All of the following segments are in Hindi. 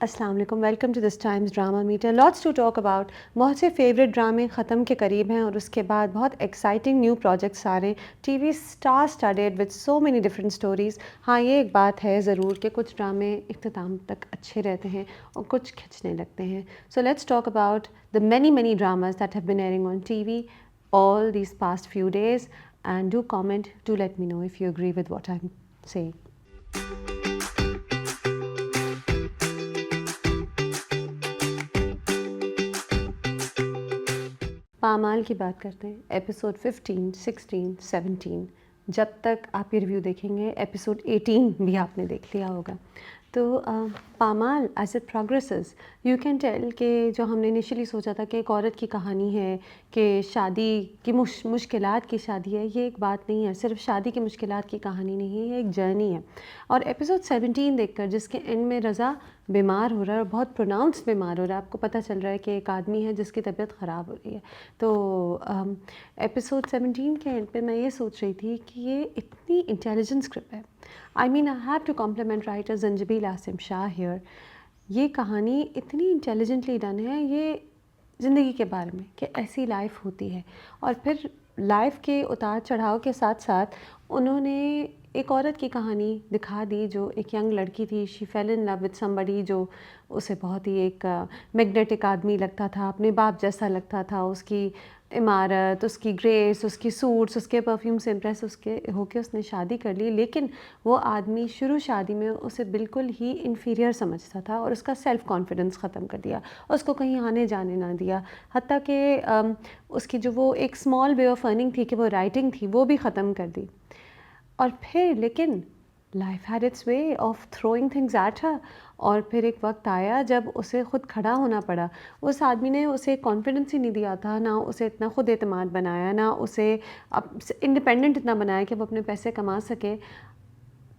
अस्सलाम वालेकुम, welcome to this Times drama meter. Lots to talk about. बहुत से फेवरेट ड्रामे ख़त्म के करीब हैं और उसके बाद बहुत एक्साइटिंग न्यू प्रोजेक्ट्स आ रहे हैं। TV star studded with so many different stories. हाँ, ये एक बात है ज़रूर कि कुछ ड्रामे इख्तिताम तक अच्छे रहते हैं और कुछ खिंचने लगते हैं। So let's talk about the many many dramas that have been airing on TV all these past few days, and do comment, do let me know if you agree with what I'm saying. पामाल की बात करते हैं। एपिसोड 15, 16, 17। जब तक आप ये रिव्यू देखेंगे एपिसोड 18 भी आपने देख लिया होगा। तो Pamaal as it progresses you can tell कि जो हमने इनिशियली सोचा था कि एक औरत की कहानी है कि शादी की मुश्किलात की शादी है, ये एक बात नहीं है। सिर्फ शादी की मुश्किलात की कहानी नहीं है, ये एक जर्नी है। और एपिसोड 17 देखकर जिसके एंड में रज़ा बीमार हो रहा है और बहुत प्रोनाउंस बीमार हो रहा है, आपको पता चल रहा है कि एक आदमी है जिसकी तबीयत ख़राब हो रही है। तो एपिसोड 17 के एंड पे मैं ये सोच रही थी कि ये इतनी इंटेलिजेंट स्क्रिप्ट है। I mean I have to compliment writer Zanjabeel Asim Shah here. ये कहानी इतनी इंटेलिजेंटली डन है, ये ज़िंदगी के बारे में कि ऐसी लाइफ होती है और फिर लाइफ के उतार चढ़ाव के साथ साथ उन्होंने एक औरत की कहानी दिखा दी जो एक यंग लड़की थी। She fail in love with somebody जो उसे बहुत ही एक मैग्नेटिक आदमी लगता था, अपने बाप जैसा लगता था। उसकी इमारत, उसकी ग्रेस, उसकी सूट्स, उसके परफ्यूम से इम्प्रेस उसके होके उसने शादी कर ली। लेकिन वो आदमी शुरू शादी में उसे बिल्कुल ही इन्फीरियर समझता था और उसका सेल्फ़ कॉन्फिडेंस ख़त्म कर दिया, उसको कहीं आने जाने ना दिया। हत्ता कि उसकी जो वो एक स्मॉल वे ऑफ अर्निंग थी कि वो राइटिंग थी, वो भी ख़त्म कर दी। और फिर लेकिन life had it's way of throwing things at her. और फिर एक वक्त आया जब उसे ख़ुद खड़ा होना पड़ा। उस आदमी ने उसे कॉन्फिडेंस ही नहीं दिया था, ना उसे इतना ख़ुद एतमाद बनाया, ना उसे इंडिपेंडेंट इतना बनाया कि वो अपने पैसे कमा सके।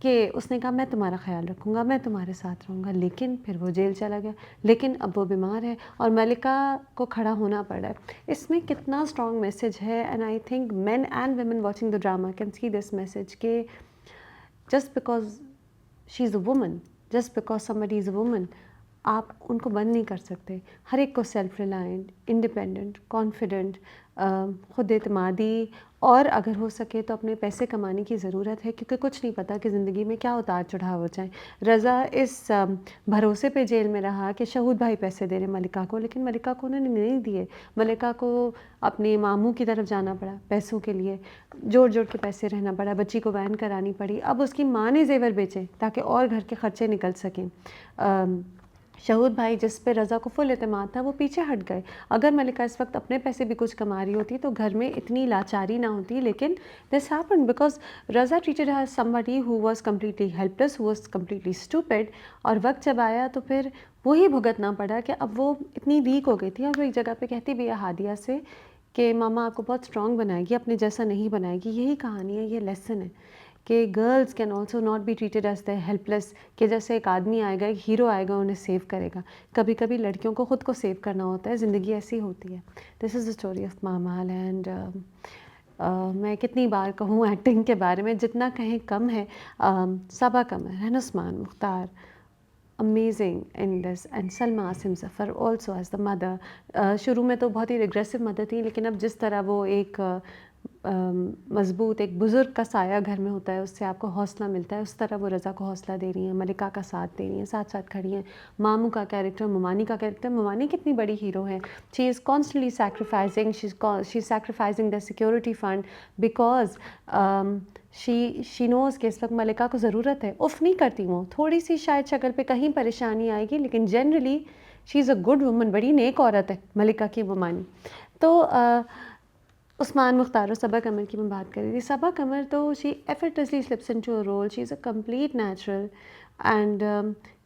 कि उसने कहा मैं तुम्हारा ख्याल रखूँगा, मैं तुम्हारे साथ रहूँगा। लेकिन फिर वो जेल चला गया। लेकिन अब वो बीमार है और मलिका को खड़ा होना पड़ा है। इसमें कितना स्ट्रॉन्ग मैसेज है। And I think men and women watching the drama can see this message कि just because she is a woman, just because somebody is a woman, आप उनको बंद नहीं कर सकते। हर एक को सेल्फ रिलायंट, इंडिपेंडेंट, कॉन्फिडेंट, ख़ुद एतमादी और अगर हो सके तो अपने पैसे कमाने की ज़रूरत है, क्योंकि कुछ नहीं पता कि ज़िंदगी में क्या उतार चढ़ाव हो जाए। रज़ा इस भरोसे पे जेल में रहा कि शहूद भाई पैसे दे रहे मलिका को, लेकिन मलिका को उन्होंने नहीं दिए। मलिका को अपने मामू की तरफ जाना पड़ा पैसों के लिए, जोड़ जोड़ के पैसे रहना पड़ा, बच्ची को वैन करानी पड़ी। अब उसकी माँ ने जेवर बेचे ताकि और घर के खर्चे निकल सकें। शहूद भाई जिस पे रज़ा को फुल एतमाद था वो पीछे हट गए। अगर मलिका इस वक्त अपने पैसे भी कुछ कमा रही होती तो घर में इतनी लाचारी ना होती। लेकिन this happened because Raza treated her somebody who was completely helpless, who was completely stupid. और वक्त जब आया तो फिर वही भुगतना पड़ा कि अब वो इतनी वीक हो गई थी। और वो एक जगह पे कहती भी है हादिया से कि मामा आपको बहुत स्ट्रॉन्ग बनाएगी, अपने जैसा नहीं बनाएगी। यही कहानी है, ये लेसन है कि girls can also not be treated as the helpless, कि जैसे एक आदमी आएगा, एक हीरो आएगा, उन्हें सेव करेगा। कभी कभी लड़कियों को ख़ुद को सेव करना होता है, ज़िंदगी ऐसी होती है। This is the story of Pamaal. And मैं कितनी बार कहूँ एक्टिंग के बारे में, जितना कहें कम है। सबा कमर, रहनुस्मान Mukhtar, amazing in this. And Salma Asim Zafar also as the mother. शुरू में तो बहुत ही रिग्रेसिव मदर थी, लेकिन अब जिस तरह वो एक मज़बूत एक बुज़ुर्ग का साया घर में होता है, उससे आपको हौसला मिलता है, उस तरह वो रज़ा को हौसला दे रही हैं, मलिका का साथ दे रही हैं, साथ साथ खड़ी हैं। मामू का कैरेक्टर, मुमानी का कैरेक्टर, मुमानी कितनी बड़ी हीरो है। She is constantly sacrificing, she is sacrificing the security fund because she knows कि इस वक्त मलिका को ज़रूरत है। उफ़ नहीं करती वो, थोड़ी सी शायद शक्ल पे कहीं परेशानी आएगी, लेकिन generally she is a good woman, बड़ी नेक औरत है मलिका की मुमानी। तो उस्मान मुख्तार और सबा कमर की मैं बात कर रही थी। सबा कमर तो she effortlessly slips into a role, she is a complete natural and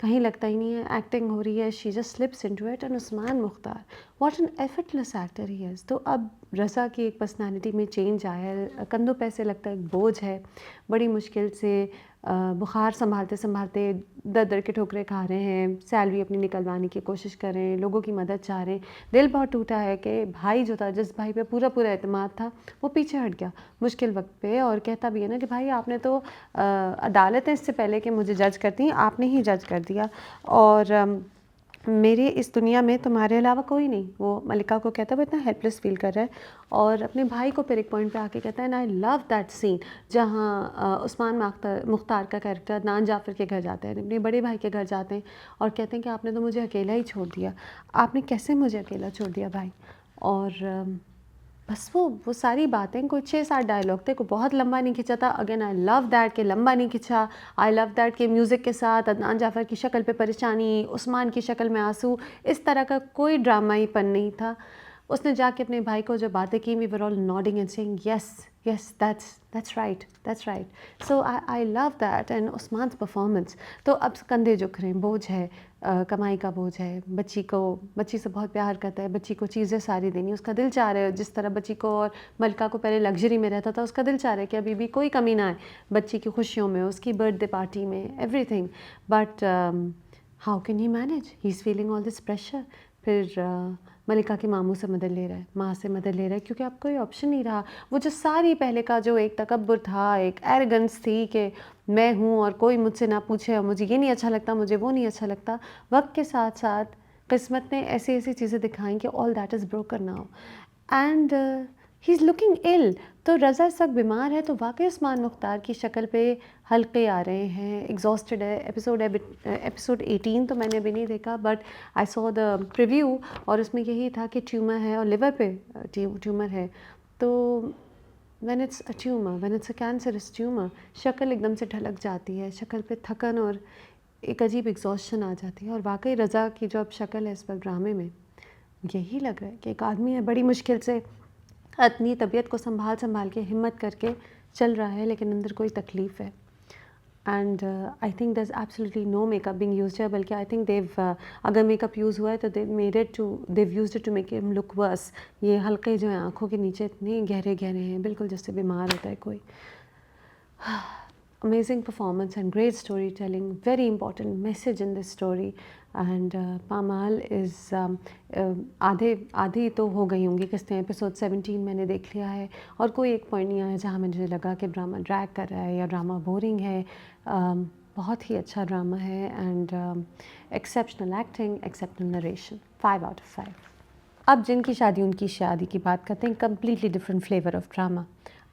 कहीं लगता ही नहीं है एक्टिंग हो रही है, she just slips into it. And Usman Mukhtar, what an effortless actor he is. तो अब रज़ा की एक पर्सनालिटी में चेंज आया है, कंधों पे ऐसे लगता है एक बोझ है, बड़ी मुश्किल से बुखार संभालते संभालते दर दर के ठोकरें खा रहे हैं, सैलरी अपनी निकलवाने की कोशिश कर रहे हैं, लोगों की मदद चाह रहे हैं। दिल बहुत टूटा है कि भाई जो था, जिस भाई पे पूरा पूरा एतमाद था, वो पीछे हट गया मुश्किल वक्त पे। और कहता भी है ना कि भाई आपने तो अदालतें इससे पहले कि मुझे जज करती हैं, आपने ही जज कर दिया। और मेरे इस दुनिया में तुम्हारे अलावा कोई नहीं, वो मलिका को कहता है, वो इतना हेल्पलेस फील कर रहा है। और अपने भाई को फिर एक पॉइंट पे आके कहता है, and I love that scene, जहाँ उस्मान मुख्तार का कैरेक्टर अदनान जाफ़र के घर जाते हैं, अपने बड़े भाई के घर जाते हैं और कहते हैं कि आपने तो मुझे अकेला ही छोड़ दिया, आपने कैसे मुझे अकेला छोड़ दिया भाई। और बस वो सारी बातें, कोई 6-7 डायलॉग थे, कोई बहुत लंबा नहीं खिंचा था। अगेन आई लव दैट कि लंबा नहीं खिंचा। आई लव दैट कि म्यूज़िक के साथ अदनान जाफ़र की शक्ल पे परेशानी, उस्मान की शक्ल में आंसू, इस तरह का कोई ड्रामाईपन नहीं था। उसने जाके अपने भाई को जो बातें की, we were all nodding and saying yes yes that's right. So I love that and Usman's performance. तो अब कंधे झुक रहे हैं, बोझ है, कमाई का बोझ है, बच्ची से बहुत प्यार करता है, बच्ची को चीज़ें सारी देनी, उसका दिल चाह रहा है जिस तरह बच्ची को और मलका को पहले लग्जरी में रहता था, उसका दिल चाह रहा है कि अभी भी कोई कमी ना आए बच्ची की खुशियों में, उसकी बर्थडे पार्टी में, everything. But how can he manage, he is feeling all this pressure. फिर मलिका के मामू से मदद ले रहा है, माँ से मदद ले रहा है, क्योंकि अब कोई ऑप्शन नहीं रहा। वो जो सारी पहले का जो एक तकब्बुर था, एक एरोगेंस थी कि मैं हूँ और कोई मुझसे ना पूछे और मुझे ये नहीं अच्छा लगता, मुझे वो नहीं अच्छा लगता, वक्त के साथ साथ किस्मत ने ऐसी ऐसी चीज़ें दिखाई कि all that is broken now and he is looking ill. तो रज़ा इस वक्त बीमार है, तो वाकई उस्मान मुख्तार की शक्ल पे हल्के आ रहे हैं, एग्जॉस्टेड है। एपिसोड 18 तो मैंने अभी नहीं देखा, but I saw the preview और उसमें यही था कि ट्यूमर है और लिवर पे ट्यूमर है। तो when it's a tumour, when it's a cancerous tumour, शक्ल एकदम से ढलक जाती है, शक्ल पे थकन और एक अजीब एग्जॉस्शन आ जाती है। और वाकई रज़ा की जो अब शक्ल है इस वक्त ड्रामे में, यही लग रहा है कि एक आदमी है, बड़ी मुश्किल से अपनी तबीयत को संभाल के हिम्मत करके चल रहा है, लेकिन अंदर कोई तकलीफ़ है। And I think there is absolutely no makeup being used है, बल्कि आई थिंक अगर मेकअप यूज़ हुआ है तो they've used it to make him look worse. ये हल्के जो हैं आँखों के नीचे इतने गहरे गहरे हैं, बिल्कुल जैसे बीमार होता है कोई। Amazing performance and great storytelling, very important message in this story. And Pamaal is आधी तो हो गई होंगी किस्तें, एपिसोड 17 मैंने देख लिया है और कोई एक पॉइंट नहीं आया जहाँ मुझे लगा कि ड्रामा ड्रैग कर रहा है या ड्रामा बोरिंग है। बहुत ही अच्छा ड्रामा है and exceptional acting, exceptional narration, 5 out of 5। अब जिनकी शादी उनकी शादी की बात करते हैं, completely different flavour of drama.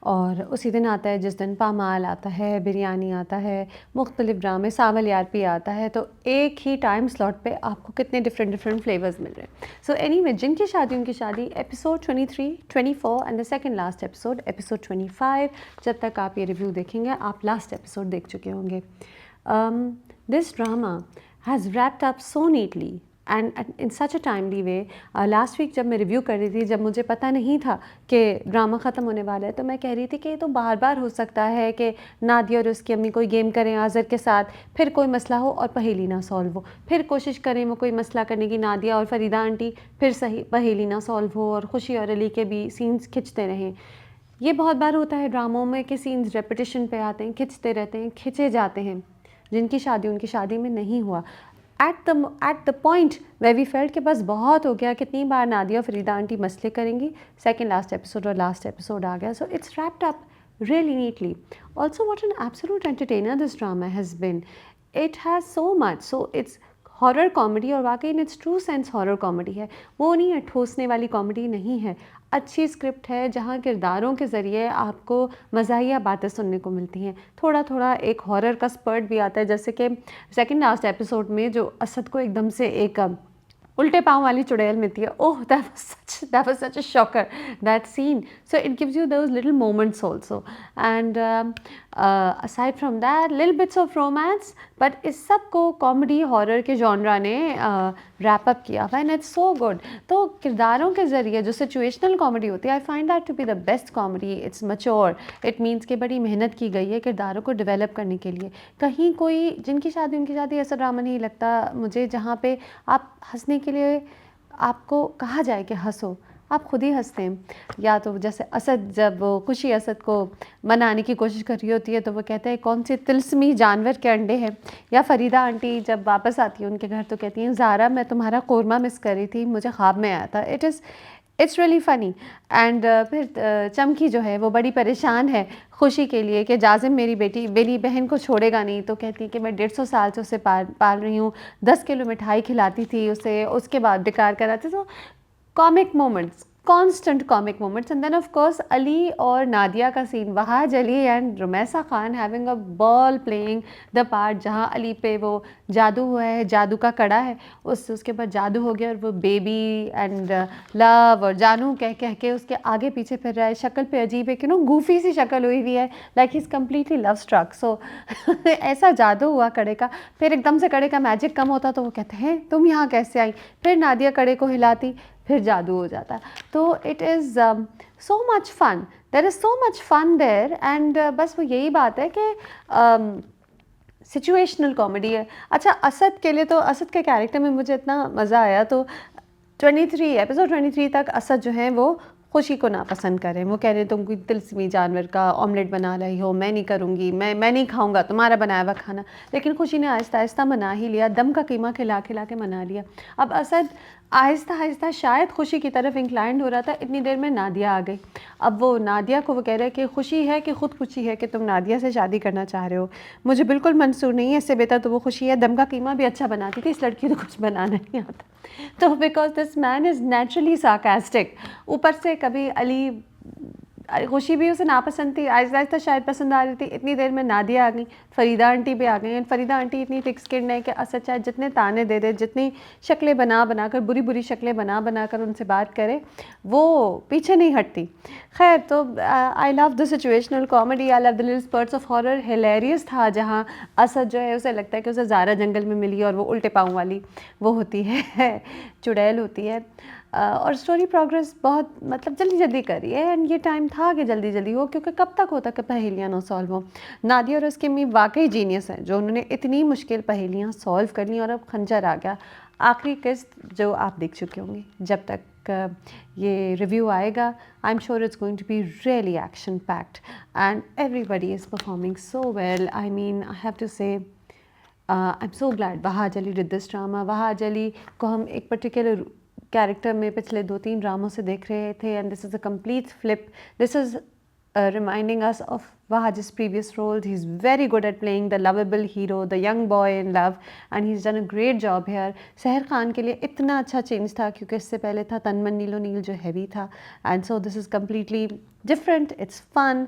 और उसी दिन आता है जिस दिन पामाल आता है, बिरयानी आता है, मुख्तलिफ ड्रामे, सावल यारपी आता है, तो एक ही टाइम स्लॉट पे आपको कितने डिफरेंट फ्लेवर्स मिल रहे हैं। सो एनीवे, जिनकी शादी उनकी शादी, episode 23, 24 and the second last episode 25। जब तक आप ये रिव्यू देखेंगे आप लास्ट एपिसोड देख चुके होंगे। This drama has wrapped up so neatly and in such a timely way. Last week जब मैं रिव्यू कर रही थी, जब मुझे पता नहीं था कि ड्रामा ख़त्म होने वाला है, तो मैं कह रही थी कि ये तो बार बार हो सकता है कि नादिया और उसकी अम्मी कोई गेम करें आज़र के साथ, फिर कोई मसला हो और पहेली ना सॉल्व हो, फिर कोशिश करें वो कोई मसला करने की, नादिया और फरीदा आंटी, फिर सही पहेली ना सॉल्व हो और खुशी और अली के भी सीन्स खिंचते रहें। ये बहुत बार होता है ड्रामों में कि सीन्स रेपिटेशन पे आते हैं, खिंचते रहते हैं, खिंचे जाते हैं। जिनकी शादी उनकी शादी में नहीं हुआ। At the point where we felt कि बस बहुत हो गया, कितनी बार नादिया और फरीदा आंटी मसले करेंगी, सेकंड लास्ट एपिसोड और लास्ट एपिसोड आ गया। So it's wrapped up really neatly. Also, what an absolute entertainer this drama has been. It has so much. So it's horror comedy और वाकई in its true sense horror comedy है, वो नहीं है ठोसने वाली कॉमेडी नहीं है। अच्छी स्क्रिप्ट है जहाँ किरदारों के ज़रिए आपको मज़ाहिया बातें सुनने को मिलती हैं, थोड़ा थोड़ा एक हॉरर का स्पर्ट भी आता है। जैसे कि सेकंड लास्ट एपिसोड में जो असद को एकदम से एक उल्टे पाँव वाली चुड़ैल मिलती है, ओह that was such a shocker, that scene. So it gives you those little moments also. And aside from that, little bits of romance, but इस सब को कॉमेडी हॉरर के जॉनरा ने रैप अप किया हुआ, एंड इट्स सो गुड। तो किरदारों के ज़रिए जो सिचुएशनल कॉमेडी होती है, I find that to be the best comedy. It's mature, it means कि बड़ी मेहनत की गई है किरदारों को डेवलप करने के लिए। कहीं कोई जिनकी शादी उनकी शादी ऐसा ड्रामा नहीं लगता मुझे जहाँ पे आप हंसने के लिए आपको कहा जाए कि हंसो, आप खुद ही हंसते हैं। या तो जैसे असद, जब वो खुशी असद को मनाने की कोशिश कर रही होती है तो वो कहते हैं कौन से तिलस्मी जानवर के अंडे हैं। या फरीदा आंटी जब वापस आती है उनके घर तो कहती हैं ज़ारा मैं तुम्हारा कौरमा मिस कर रही थी, मुझे ख्वाब में आया था। It is it's really funny and फिर चमकी जो है वो बड़ी परेशान है खुशी के लिए कि जाजिम मेरी बहन को छोड़ेगा नहीं, तो कहती है कि मैं 150 साल से उसे पाल रही हूँ, 10 किलो मिठाई खिलाती थी उसे, उसके बाद बेकार कराती। तो comic moments, constant comic moments. And then of course Ali और नादिया का scene, Wahaj Ali and Rumaisa Khan having a ball playing the part, जहाँ अली पे वो जादू हुआ है, जादू का कड़ा है, उसके बाद जादू हो गया और वो बेबी एंड लव और जानू कह कह के उसके आगे पीछे फिर रहा है, शक्ल पे अजीब है कि नो गूफी सी शक्ल हुई हुई है, like he is completely love struck. So ऐसा जादू हुआ कड़े का। फिर एकदम से कड़े का मैजिक कम होता तो वो कहते हैं तुम यहाँ कैसे आई, फिर नादिया कड़े को हिलाती, फिर जादू हो जाता। तो it is so much fun, there is so much fun there. And बस वो यही बात है कि सिचुएशनल कॉमेडी है। अच्छा, असद के लिए तो असद के कैरेक्टर में मुझे इतना मज़ा आया। तो 23 एपिसोड 23 तक असद जो है वो खुशी को नापसंद करें, वो कह रहे हैं तुम कोई तिलस्मी जानवर का ऑमलेट बना रही हो, मैं नहीं करूँगी, मैं नहीं खाऊंगा तुम्हारा बनाया हुआ खाना। लेकिन खुशी ने आहिस्ता आहिस्ता मना ही लिया, दम का कीमा खिला खिला के मना लिया। अब असद आहिस्ता आहिस्ता शायद खुशी की तरफ इंक्लाइंड हो रहा था, इतनी देर में नादिया आ गई। अब वो नादिया को वो कह रहे हैं कि खुशी है कि खुद खुशी है कि तुम नादिया से शादी करना चाह रहे हो, मुझे बिल्कुल मंजूर नहीं है, इससे बेहतर तो वो खुशी है, दम का कीमा भी अच्छा बनाती थी, इस लड़की को कुछ बनाना नहीं आता। तो because this man is naturally sarcastic, ऊपर से कभी अली खुशी भी उसे नापसंद थी, आहिस्ता आहिस्ता शायद पसंद आ रही थी। इतनी देर में नादिया आ गई, फरीदा आंटी भी आ गई। एंड फरीदा आंटी इतनी थिक स्किन्ड है कि असद चाहे जितने ताने दे दे, जितनी शक्लें बना बना कर, बुरी बुरी शक्लें बना बना कर उनसे बात करे, वो पीछे नहीं हटती। खैर, तो आई love the situational comedy, I love the little sprouts of horror. Hilarious था जहाँ असद जो है उसे लगता है कि उसे ज़ारा जंगल में मिली और वो उल्टे पाँव वाली वो होती है चुड़ैल होती है। और स्टोरी प्रोग्रेस बहुत मतलब जल्दी जल्दी करी है। एंड ये टाइम था कि जल्दी जल्दी हो, क्योंकि कब तक होता कि पहेलियाँ ना सॉल्व हो। नादिया और उसकी अम्मी वाकई जीनियस हैं जो उन्होंने इतनी मुश्किल पहेलियाँ सॉल्व कर ली, और अब खंजर आ गया। आखिरी किस्त जो आप देख चुके होंगे, जब तक ये रिव्यू आएगा, I am sure it's going to be really action packed and everybody is performing so well. I mean, I have to say I am so glad Wahaj Ali did this drama. Wahaj Ali को हम एक पर्टिकुलर कैरेक्टर में पिछले 2-3 ड्रामों से देख रहे थे, and this is a complete flip. This is reminding us of Wahaj's previous roles. He's very good at playing the lovable hero, the young boy in love, and he's done a great job here. सहर खान के लिए इतना अच्छा चेंज था क्योंकि इससे पहले था तनमन नीलो नील जो हैवी था, and so this is completely different. It's fun.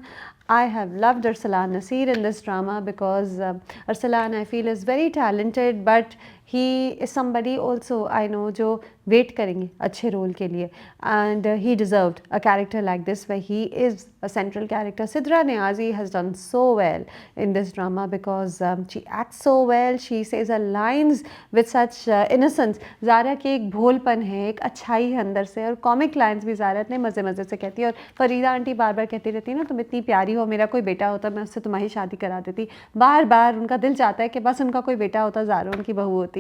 I have loved Arsalan Nasir in this drama because Arsalan, I feel, is very talented, but he is somebody also I know जो वेट करेंगे अच्छे रोल के लिए, and he deserved a character like this where he is a central character. Sidra Niazi has done so well in this drama because she acts so well, she says her lines with such innocence. Zaara की एक भोलपन है, एक अच्छाई है अंदर से, और कॉमिक लाइन्स भी ज़ारा इतने मज़े मज़े से कहती है। और फरीदा आंटी बार बार कहती रहती है ना, तुम इतनी प्यारी हो, मेरा कोई बेटा होता मैं उससे तुम्हारी शादी करा देती। बार बार उनका दिल चाहता है कि बस उनका कोई बेटा होता, ज़ारा उनकी बहू होती।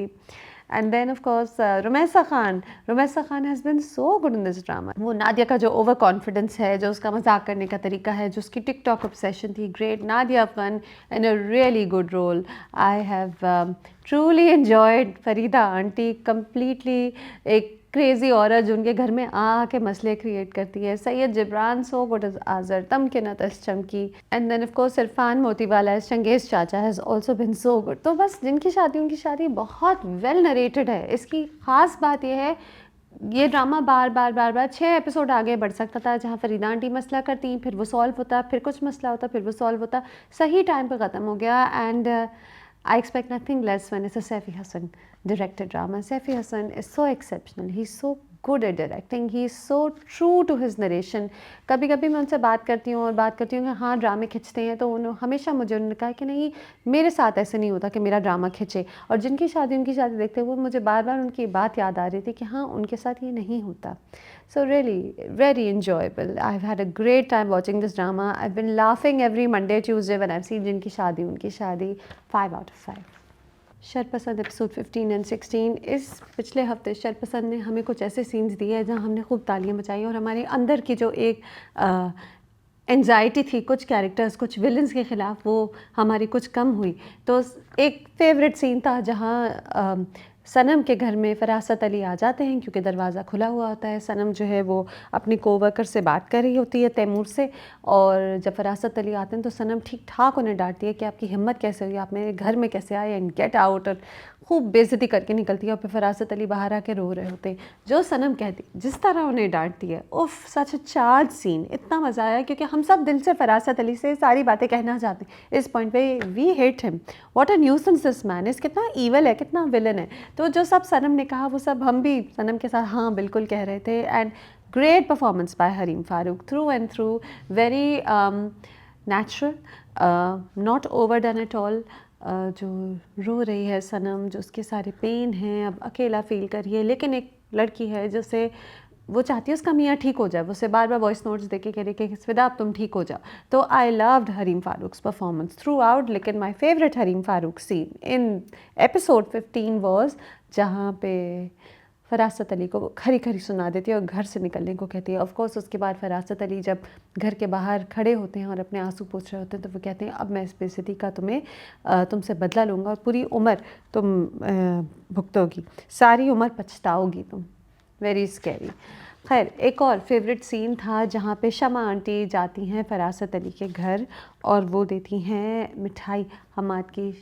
And then of course Rumaisa Khan has been so good in this drama. वो नादिया का जो ओवर कॉन्फिडेंस है, जो उसका मजाक करने का तरीका है, जो उसकी टिकटॉक ऑब्सेशन थी, great. Nadia fun in a really good role. I have truly enjoyed Farida aunty, completely एक क्रेजी औरत जो उनके घर में आके मसले क्रिएट करती है. Syed Jibran so good as Azar, Tamkinat as Chamki, and then of course Irfan Motiwala as Changez Chacha has also been so good. तो बस जिनकी शादी उनकी शादी बहुत वेल नरेटेड है. इसकी ख़ास बात यह है, ये ड्रामा बार बार 6 एपिसोड आगे बढ़ सकता था, जहाँ फरीदा आंटी मसला करती, फिर वो सॉल्व होता, फिर कुछ मसला होता, फिर वो सॉल्व होता. सही टाइम पर ख़त्म हो गया. And I expect nothing less when it's a Saifi Hassan directed drama. Saifi Hassan is so exceptional. He's so good at directing. He's so true to his narration. कभी कभी मैं उनसे बात करती हूँ कि हाँ ड्रामे खिंचते हैं, तो उन्होंने हमेशा मुझे उन्होंने कहा कि नहीं, मेरे साथ ऐसे नहीं होता कि मेरा ड्रामा खिंचे. और जिनकी शादी उनकी शादी देखते हुए मुझे बार बार उनकी बात याद आ रही थी कि हाँ उनके साथ ये नहीं होता. So really, very enjoyable. I've had a great time watching this drama. I've been laughing every Monday, Tuesday when I've seen जिनकी शादी उनकी शादी. 5 out of 5. Sharpasand episode 15 and 16. इस पिछले हफ्ते शरपसंद ने हमें कुछ ऐसे सीन्स दिए हैं जहाँ हमने खूब तालियां बजाई, और हमारे अंदर की जो एक एंजाइटी थी कुछ कैरेक्टर्स, कुछ विलन्स के ख़िलाफ़, वो हमारी कुछ कम हुई. तो एक फेवरेट सीन था जहाँ सनम के घर में फ़रासत अली आ जाते हैं क्योंकि दरवाज़ा खुला हुआ होता है। सनम जो है वो अपनी कोवर्कर से बात कर रही होती है तैमूर से, और जब फ़रासत अली आते हैं तो सनम ठीक ठाक उन्हें डांटती है कि आपकी हिम्मत कैसे हुई, आप मेरे घर में कैसे आए, एंड गेट आउट, और खूब बेइज्जती करके निकलती है। और फिर फ़रासत अली बाहर आके रो रहे होते हैं। जो सनम कहती, जिस तरह उन्हें डांटती है, उफ़ सच अ चार्ज सीन, इतना मज़ा आया क्योंकि हम सब दिल से फ़रासत अली से सारी बातें कहना चाहते हैं। इस पॉइंट पे we hate him, what a nuisance this man is, कितना ईवल है, कितना विलन है। तो जो सब सनम ने कहा वो सब हम भी सनम के साथ हाँ बिल्कुल कह रहे थे। And great performance by Hareem Farooq, through and through, very natural, not over done at all. जो रो रही है सनम, जो उसके सारे पेन हैं, अब अकेला फील कर रही है, लेकिन एक लड़की है जिसे वो चाहती है उसका मियाँ ठीक हो जाए, वो उसे बार बार वॉइस नोट्स देके कह रही कि फिदा अब तुम ठीक हो जाओ। तो I loved Hareem Farooq's performance throughout, लेकिन my favourite Hareem Farooq scene in episode 15 was जहाँ पे फ़रासत अली को खरी खरी सुना देती है और घर से निकलने को कहती है। ऑफ कोर्स उसके बाद फ़रासत अली जब घर के बाहर खड़े होते हैं और अपने आंसू पोंछ रहे होते हैं तो वो कहते हैं अब मैं इस बेइज्जती का तुमसे बदला लूँगा और पूरी उम्र तुम भुगतोगी, सारी उम्र पछताओगी तुम। Very scary. खैर, एक और फेवरेट सीन था जहाँ पे शमा आंटी जाती हैं फ़रासत अली के घर और वो देती हैं मिठाई, हमाद की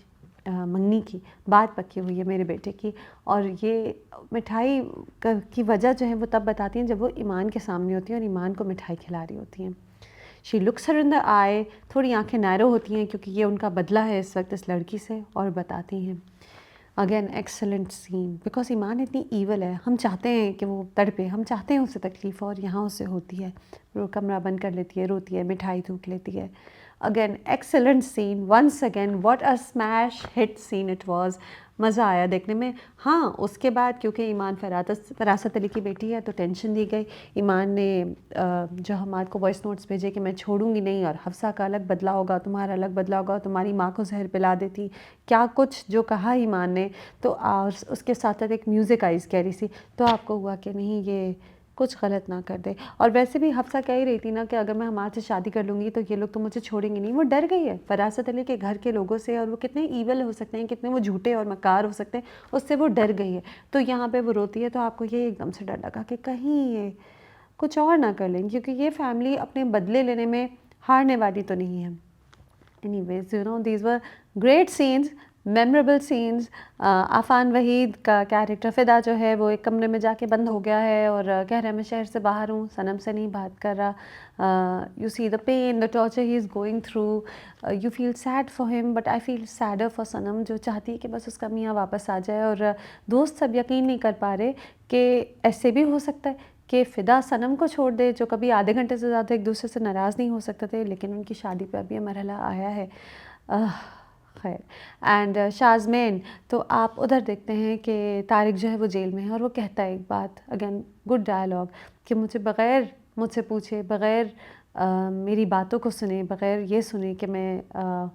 मंगनी की, बात पक्की हुई है मेरे बेटे की। और ये मिठाई की वजह जो है वो तब बताती हैं जब वो ईमान के सामने होती हैं और ईमान को मिठाई खिला रही होती हैं। She looks her in the eye, थोड़ी आंखें नैरो होती हैं क्योंकि ये उनका बदला है इस वक्त इस लड़की से, और बताती हैं। अगेन एक्सेलेंट सीन, बिकॉज ईमान इतनी ईवल है, हम चाहते हैं कि वो तड़पे, हम चाहते हैं उसे तकलीफ़, और यहाँ उसे होती है। वो कमरा बंद कर लेती है, रोती है, मिठाई थूक लेती है। Again excellent scene, once again what a smash hit scene it was. मज़ा आया देखने में। हाँ, उसके बाद क्योंकि ईमान फ़रासत अली की बेटी है तो टेंशन दी गई। ईमान ने जो हमाद को वॉइस नोट्स भेजे कि मैं छोड़ूंगी नहीं और हफ्सा का अलग बदला होगा, तुम्हारा अलग बदला होगा, तुम्हारी माँ को जहर पिला देती, क्या कुछ जो कहा ईमान ने। तो उसके साथ साथ एक म्यूज़िक आई कह रही सी, तो आपको हुआ कि नहीं ये कुछ गलत ना कर दे। और वैसे भी हफ्सा कह ही रही थी ना कि अगर मैं हमाद से शादी कर लूँगी तो ये लोग तो मुझे छोड़ेंगे नहीं। वो डर गई है फ़रासत अली के घर के लोगों से, और वो कितने ईवल हो सकते हैं, कितने वो झूठे और मकार हो सकते हैं, उससे वो डर गई है। तो यहाँ पे वो रोती है तो आपको ये एकदम से डर लगा कि कहीं ये कुछ और ना कर लें, क्योंकि ये फैमिली अपने बदले लेने में हारने वाली तो नहीं है। Anyways, these were great scenes, memorable scenes. आफ़ान Waheed का कैरेक्टर फ़िदा जो है वो एक कमरे में जाके बंद हो गया है और कह रहा है मैं शहर से बाहर हूँ, सनम से नहीं बात कर रहा। You see the pain, the torture he is going through, you feel sad for him, but I feel sadder for Sanam, जो चाहती है कि बस उसका मियाँ वापस आ जाए। और दोस्त सब यकीन नहीं कर पा रहे कि ऐसे भी हो सकता है कि फ़िदा सनम को छोड़ दे, जो कभी आधे घंटे से ज़्यादा एक दूसरे से नाराज़ नहीं हो सकते थे, लेकिन उनकी शादी पे अभी ये मरहला आया है। खैर, एंड शाज़मेन, तो आप उधर देखते हैं कि तारिक जो है वो जेल में है और वो कहता है एक बात, अगेन गुड डायलॉग, कि बग़ैर मुझसे पूछे, बग़ैर मेरी बातों को सुने, बग़ैर ये सुने कि मैं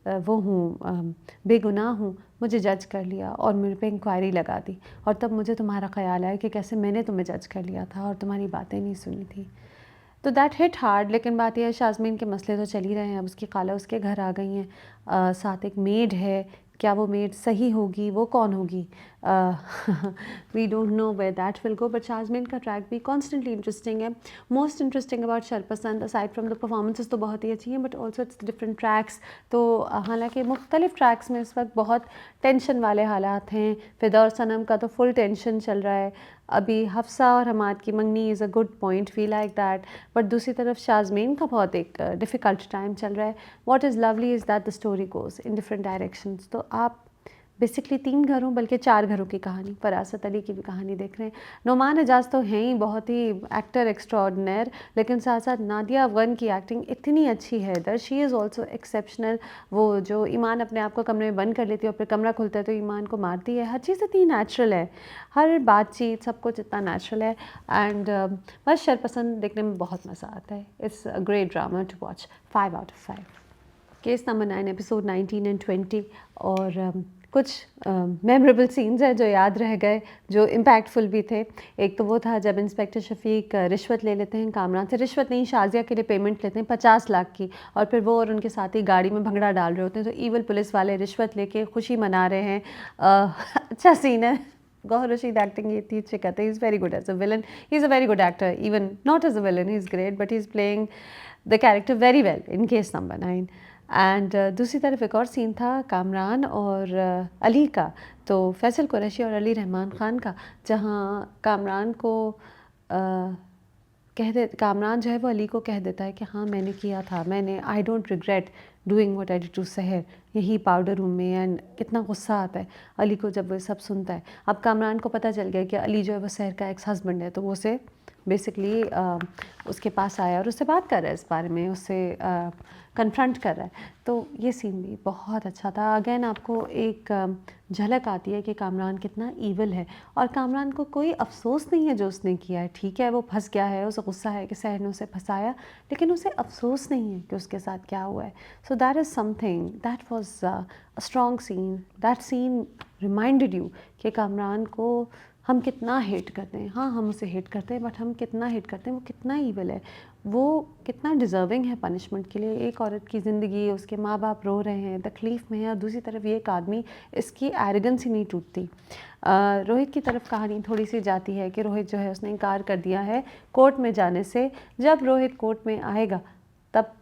वो हूँ, बेगुनाह हूँ, मुझे जज कर लिया और मेरे पे इंक्वायरी लगा दी, और तब मुझे तुम्हारा ख़्याल आया कि कैसे मैंने तुम्हें जज कर लिया था और तुम्हारी बातें नहीं सुनी थी। तो दैट हिट हार्ड। लेकिन बात यह है शाज़मीन के मसले तो चल ही रहे हैं। अब उसकी खाला उसके घर आ गई हैं, साथ एक मेड है, क्या वो मेड सही होगी, वो कौन होगी, we don't know where that will go. But Shazmeen का ट्रैक भी कॉन्स्टेंटली इंटरेस्टिंग है। Most interesting about Sharpasand, aside from the performances तो बहुत ही अच्छी हैं, but also it's different tracks. तो हालांकि मुख्तलिफ ट्रैक्स में इस वक्त बहुत टेंशन वाले हालात हैं। फ़िदा और सनम का तो फुल टेंशन चल रहा है। अभी हफ्सा और हमाद की मंगनी is a good point, we like that. But दूसरी तरफ शाज़मीन का बहुत एक डिफ़िकल्ट टाइम चल रहा है। What is lovely is that the story goes in different directions. तो आप बेसिकली 3 घरों बल्कि 4 घरों की कहानी, फ़रासत अली की भी कहानी देख रहे हैं। नोमान एजाज तो हैं ही बहुत ही एक्टर एक्स्ट्रॉर्डिनर, लेकिन साथ साथ नादिया अफ़ग़न की एक्टिंग इतनी अच्छी है इधर, शी इज़ ऑल्सो एक्सेप्शनल। वो जो ईमान अपने आप को कमरे में बंद कर लेती है और फिर कमरा खुलता है तो ईमान को मारती है, हर चीज़ इतनी नेचुरल है, हर बातचीत सब कुछ इतना नेचुरल है। एंड बस शरपसंद देखने में बहुत मज़ा आता है। It's a great drama to watch. 5 out of 5। Case number 9, episode 19 and 20। और कुछ मेमोरेबल सीन्स हैं जो याद रह गए, जो इम्पैक्टफुल भी थे। एक तो वो था जब इंस्पेक्टर शफीक रिश्वत ले लेते हैं कामरान से, रिश्वत नहीं शाजिया के लिए पेमेंट लेते हैं 50 लाख की, और फिर वो और उनके साथी गाड़ी में भंगड़ा डाल रहे होते हैं, तो ईवल पुलिस वाले रिश्वत लेके खुशी मना रहे हैं। अच्छा सीन है। गौहर रशीद एक्टिंग ये इतनी अच्छी करते हैं, he is very good as a villain, he is a very good actor, even not as a villain he is great, but he is playing the character very well in case number 9। And दूसरी तरफ एक और सीन था कामरान और अली का, तो फैसल कुरैशी और अली रहमान ख़ान का, जहाँ कामरान को कामरान जो है वो अली को कह देता है कि हाँ मैंने किया था, मैंने I don't regret doing what I did to Sehar, यही पाउडर रूम में। एंड कितना गुस्सा आता है अली को जब वो सब सुनता है। अब कामरान को पता चल गया कि अली जो है वो सहर का एक्स हस्बैंड है, तो वो उसे बेसिकली उसके पास आया और उससे बात कर रहा है इस बारे में, उससे कन्फ्रंट कर रहा है। तो ये सीन भी बहुत अच्छा था। अगेन आपको एक झलक आती है कि कामरान कितना ईवल है, और कामरान को कोई अफसोस नहीं है जो उसने किया है। ठीक है वो फंस गया है, उसे गुस्सा है कि सहर ने उसे फंसाया, लेकिन उसे अफसोस नहीं है कि उसके साथ क्या हुआ है। So that is something that was a strong scene. That scene reminded you कि कामरान को हम कितना हेट करते हैं। हाँ हम उसे हेट करते हैं, बट हम कितना हेट करते हैं, वो कितना ईवल है, वो कितना डिज़र्विंग है पनिशमेंट के लिए। एक औरत की ज़िंदगी, उसके माँ बाप रो रहे हैं, तकलीफ़ में है, और दूसरी तरफ ये एक आदमी, इसकी एरोगेंस ही नहीं टूटती। रोहित की तरफ कहानी थोड़ी सी जाती है कि रोहित जो है उसने इनकार कर दिया है कोर्ट में जाने से। जब रोहित कोर्ट में आएगा तब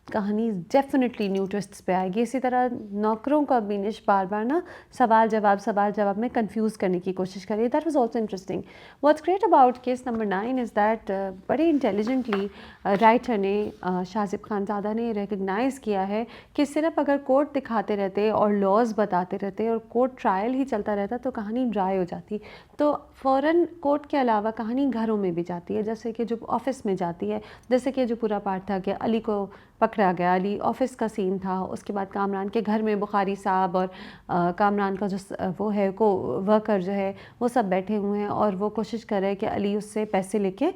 कहानी डेफिनेटली न्यू ट्विस्ट्स पे आएगी। इसी तरह नौकरों का बीनिश बार बार ना सवाल जवाब में कंफ्यूज करने की कोशिश करी। That was also interesting. What's great about case number 9 is that बड़े इंटेलिजेंटली राइटर ने शाजिब खानज़ादा ने रिकग्नाइज़ किया है कि सिर्फ अगर कोर्ट दिखाते रहते और लॉज बताते रहते और कोर्ट ट्रायल ही चलता रहता तो कहानी ड्राई हो जाती। तो फ़ौरन कोर्ट के अलावा कहानी घरों में भी जाती है, जैसे कि जो ऑफिस में जाती है, जैसे कि जो पूरा पार्ट था कि अली को पकड़ा गया, अली ऑफिस का सीन था, उसके बाद कामरान के घर में बुखारी साहब और कामरान का जो वो है को वर्कर जो है वो सब बैठे हुए हैं और वो कोशिश कर रहे हैं कि अली उससे पैसे लेके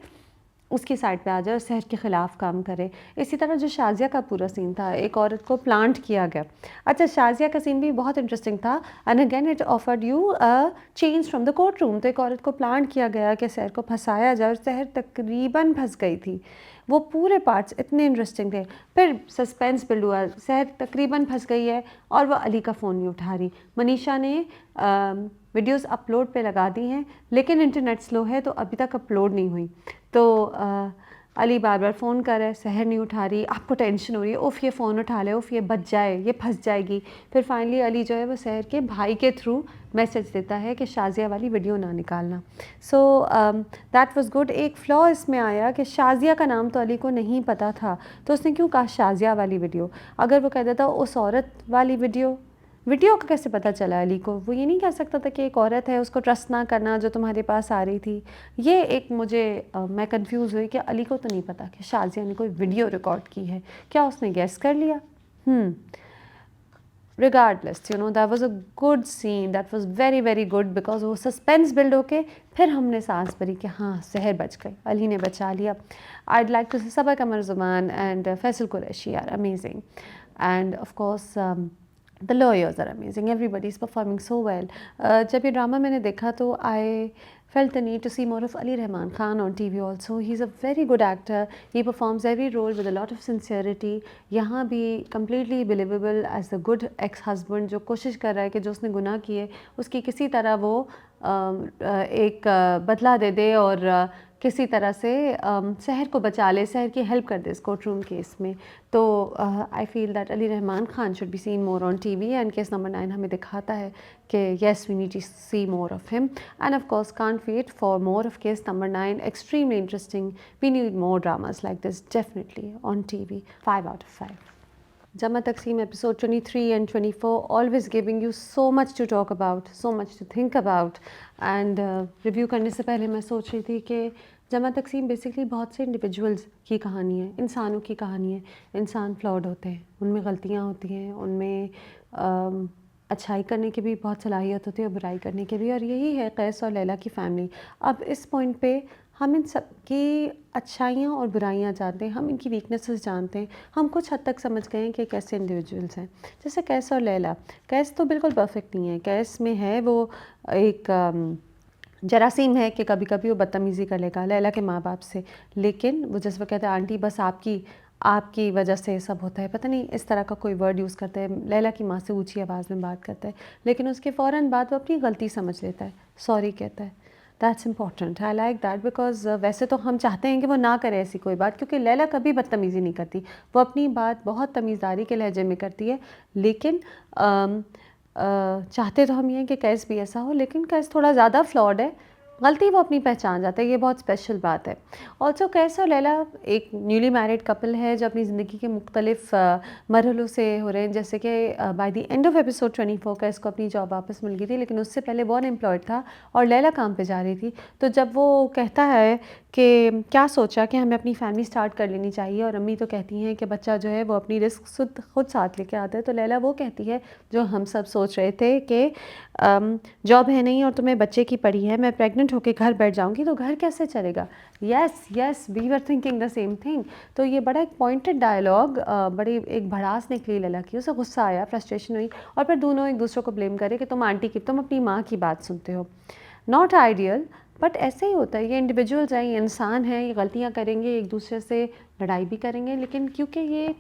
उसकी साइड पे आ जाए और सहर के ख़िलाफ़ काम करे। इसी तरह जो शाज़िया का पूरा सीन था, एक औरत को प्लांट किया गया। अच्छा शाज़िया का सीन भी बहुत इंटरेस्टिंग था, and again it offered you a change from the court room. तो एक औरत को प्लांट किया गया कि सहर को फंसाया जाए, और सहर तकरीबन फंस गई थी। वो पूरे पार्ट्स इतने इंटरेस्टिंग थे। फिर सस्पेंस बिल्ड हुआ, सहर तकरीबन फंस गई है और वह अली का फ़ोन नहीं उठा रही। मनीषा ने वीडियोस अपलोड पे लगा दी हैं, लेकिन इंटरनेट स्लो है तो अभी तक अपलोड नहीं हुई। तो अली बार बार फ़ोन कर रहा है, सहर नहीं उठा रही, आपको टेंशन हो रही है, उफ़ ये फ़ोन उठा ले, उफ़ ये बच जाए, ये फंस जाएगी। फिर फाइनली अली जो है वो सहर के भाई के थ्रू मैसेज देता है कि शाज़िया वाली वीडियो ना निकालना। So that was good. एक फ्लॉ इसमें आया कि शाज़िया का नाम तो अली को नहीं पता था, तो उसने क्यों कहा शाज़िया वाली वीडियो। अगर वो कह देता उस औरत वाली वीडियो का कैसे पता चला अली को। वो ये नहीं कह सकता था कि एक औरत है, उसको ट्रस्ट ना करना जो तुम्हारे पास आ रही थी। ये एक मुझे मैं कंफ्यूज हुई कि अली को तो नहीं पता कि शाज़िया ने कोई वीडियो रिकॉर्ड की है, क्या उसने गेस कर लिया। regardless you know that was a good scene, that was very very good because वो सस्पेंस बिल्ड होके फिर हमने सांस भरी कि हाँ सहर बच गई, अली ने बचा लिया। I'd like to say Saba Qamar ज़ुमान and Faisal Qureshi are amazing, and of course the lawyers are amazing, everybody is performing so well. जब ये ड्रामा मैंने देखा तो I felt the need to see more of Ali Rahman Khan on TV also. He's a very good actor. He performs every role with a lot of sincerity. यहाँ भी completely believable as a good ex-husband जो कोशिश कर रहा है कि जो उसने गुनाह किए उसकी किसी तरह वो एक बदला दे दे और किसी तरह से सहर को बचा ले, सहर की हेल्प कर दे इस कोर्ट रूम केस में। तो I feel that Ali Rahman Khan should be seen more on TV, and case number 9 हमें दिखाता है कि yes we need to see more of him, and of course can't wait for more of case number 9, extremely interesting. We need more dramas like this definitely on TV. 5 out of 5. Jama Taksim episode 23 and 24 always giving you so much to talk about, so much to think about, and review करने से पहले मैं सोच रही थी कि जमा तकसीम बेसिकली बहुत से इंडिविजुअल्स की कहानी है, इंसानों की कहानी है। इंसान फ्लॉड होते हैं, उनमें गलतियाँ होती हैं, उनमें अच्छाई करने की भी बहुत सलाहियत होती है और बुराई करने की भी, और यही है कैस और लैला की फ़ैमिली। अब इस पॉइंट पे हम इन सब की अच्छाइयाँ और बुराइयाँ जानते हैं, हम इनकी वीकनेसेस जानते हैं, हम कुछ हद तक समझ गए हैं कि कैसे इंडिविजुअल्स हैं। जैसे कैस और लैला, कैस तो बिल्कुल परफेक्ट नहीं है, कैस में है वो एक जरासीम है कि कभी कभी वो बदतमीज़ी कर लेगा लैला के माँ बाप से, लेकिन वो जैसे वो कहते हैं आंटी बस आपकी आपकी वजह से सब होता है, पता नहीं इस तरह का कोई वर्ड यूज़ करता है, लैला की माँ से ऊंची आवाज़ में बात करता है, लेकिन उसके फ़ौरन बाद वो अपनी गलती समझ लेता है, सॉरी कहता है। That's important, I like that, because वैसे तो हम चाहते हैं कि वो ना करे ऐसी कोई बात, क्योंकि लैला कभी बदतमीज़ी नहीं करती, वो अपनी बात बहुत तमीज़दारी के लहजे में करती है, लेकिन चाहते तो हम ये हैं कि कैस भी ऐसा हो, लेकिन कैस थोड़ा ज़्यादा फ्लॉड है, गलती वो अपनी पहचान जाता है, ये बहुत स्पेशल बात है। ऑल्सो कैस और लैला एक न्यूली मैरिड कपल है जो अपनी ज़िंदगी के मुख्तलिफ मरहलों से हो रहे हैं, जैसे कि by the end of episode 24 कैस को अपनी जॉब वापस मिल गई थी, लेकिन उससे पहले वो अनएम्प्लॉयड था और लैला काम पे जा रही थी। तो जब वो कहता है कि क्या सोचा कि हमें अपनी फैमिली स्टार्ट कर लेनी चाहिए, और अम्मी तो कहती हैं कि बच्चा जो है वो अपनी रिस्क खुद साथ लेके आता है, तो लैला वो कहती है जो हम सब सोच रहे थे कि जॉब है नहीं और तुम्हें बच्चे की पड़ी है, मैं प्रेग्नेंट होकर घर बैठ जाऊंगी तो घर कैसे चलेगा। Yes yes, we were thinking the same thing. तो ये बड़ा एक पॉइंटेड डायलॉग, बड़ी एक भड़ास निकली लैला की, उसे गुस्सा आया, फ्रस्ट्रेशन हुई, और फिर दोनों एक दूसरे को ब्लेम करे कि तुम आंटी की, तुम अपनी माँ की बात सुनते हो। नॉट आइडियल, बट ऐसे ही होता है, ये इंडिविजुअल्स हैं, ये इंसान हैं, ये गलतियाँ करेंगे, एक दूसरे से लड़ाई भी करेंगे, लेकिन क्योंकि ये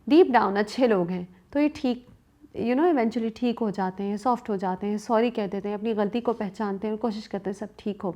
डीप डाउन अच्छे लोग हैं तो ये ठीक इवेंचुअली ठीक हो जाते हैं, सॉफ्ट हो जाते हैं, सॉरी कह देते हैं, अपनी गलती को पहचानते हैं और कोशिश करते हैं सब ठीक हो।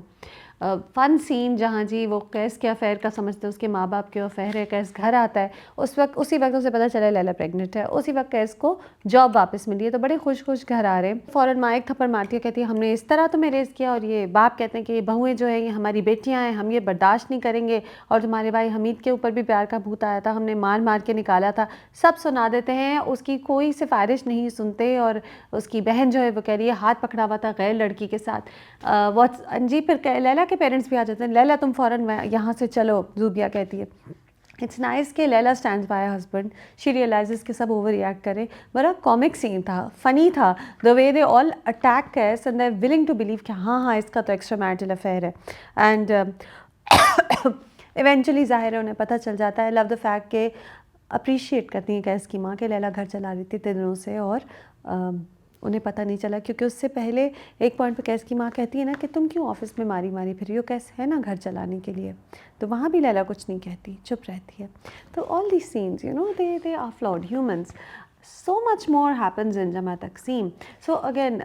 फ़न सीन जहाँ जी वो कैस के अफेयर का समझते हैं, उसके माँ बाप के अफेयर है, कैस घर आता है, उसी वक्त उसे पता चला लैला प्रेग्नेंट है, उसी वक्त कैस को जॉब वापस मिली है, तो बड़े खुश खुश घर आ रहे हैं। फ़ौरन माँ एक थप्पड़ मारती है, कहती है हमने इस तरह तुम्हें रेज़ किया, और ये बाप कहते हैं कि ये बहुएँ जो हैं ये हमारी बेटियाँ हैं, हम ये बर्दाश्त नहीं करेंगे, और तुम्हारे भाई हमीद के ऊपर भी प्यार का भूत आया था, हमने मार मार के निकाला था, सब सुना देते हैं, उसकी कोई सिफारिश नहीं सुनते। और उसकी बहन जो है वो कह रही है हाथ पकड़ा हुआ था गैर लड़की के साथ, जी फिर लैला के पेरेंट्स भी आ जाते हैं, लैला तुम फ़ौरन यहाँ से चलो, ज़ूबिया कहती है। इट्स नाइस कि Laila stands by husband, she realises कि सब ओवर रिएक्ट करें। बड़ा कॉमिक सीन था, फ़नी था, the way they all attack Qais and they are willing to believe कि हाँ हाँ इसका तो एक्स्ट्रा मैरिटल अफेयर है। एंड इवेंचुअली ज़ाहिर है उन्हें पता चल जाता है। लव द फैक्ट के अप्रिशिएट करती हैं कैस की माँ के लैला घर चला रही थी इतने दिनों से, और उन्हें पता नहीं चला, क्योंकि उससे पहले एक पॉइंट पे कैस की माँ कहती है ना कि तुम क्यों ऑफिस में मारी मारी फिर रही हो, कैस है ना घर चलाने के लिए, तो वहाँ भी लैला कुछ नहीं कहती, चुप रहती है। तो all these scenes they are flawed humans, so much more happens in जमा तकसीम। सो अगेन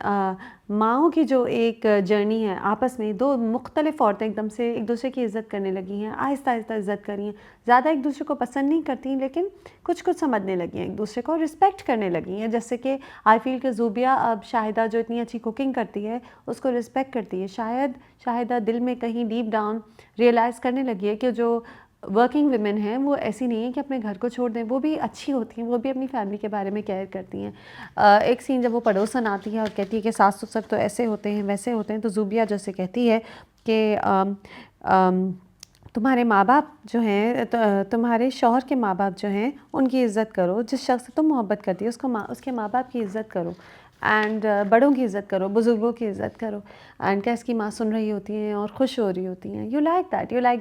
माओ की जो एक जर्नी है, आपस में दो मुख्तलिफ औरतें एकदम से एक दूसरे की इज़्ज़त करने लगी हैं, आहिस्ता आहिस्ता इज़्ज़त कर रही हैं, ज़्यादा एक दूसरे को पसंद नहीं करती लेकिन कुछ कुछ समझने लगी हैं, एक दूसरे को रिस्पेक्ट करने लगी हैं। जैसे कि आई फील कि ज़ूबिया अब शाहिदा जो इतनी अच्छी कुकिंग करती है उसको रिस्पेक्ट करती है, शायद शाहिदा दिल में कहीं डीप डाउन रियलाइज़ करने लगी है कि जो वर्किंग वुमेन हैं वो ऐसी नहीं है कि अपने घर को छोड़ दें, वो भी अच्छी होती हैं, वो भी अपनी फैमिली के बारे में केयर करती हैं। एक सीन जब वो पड़ोसन आती है और कहती है कि सास ससुर तो ऐसे होते हैं वैसे होते हैं, तो ज़ूबिया जैसे कहती है कि तुम्हारे माँ बाप जो हैं, तुम्हारे शौहर के माँ बाप जो हैं उनकी इज़्ज़त करो, जिस शख्स से तुम मोहब्बत करती है उसके माँ बाप की इज़्ज़त करो, एंड बड़ों की इज़्ज़त करो, बुज़ुर्गों की इज़्ज़त करो। एंड कैस की माँ सुन रही होती हैं और खुश हो रही होती हैं। You like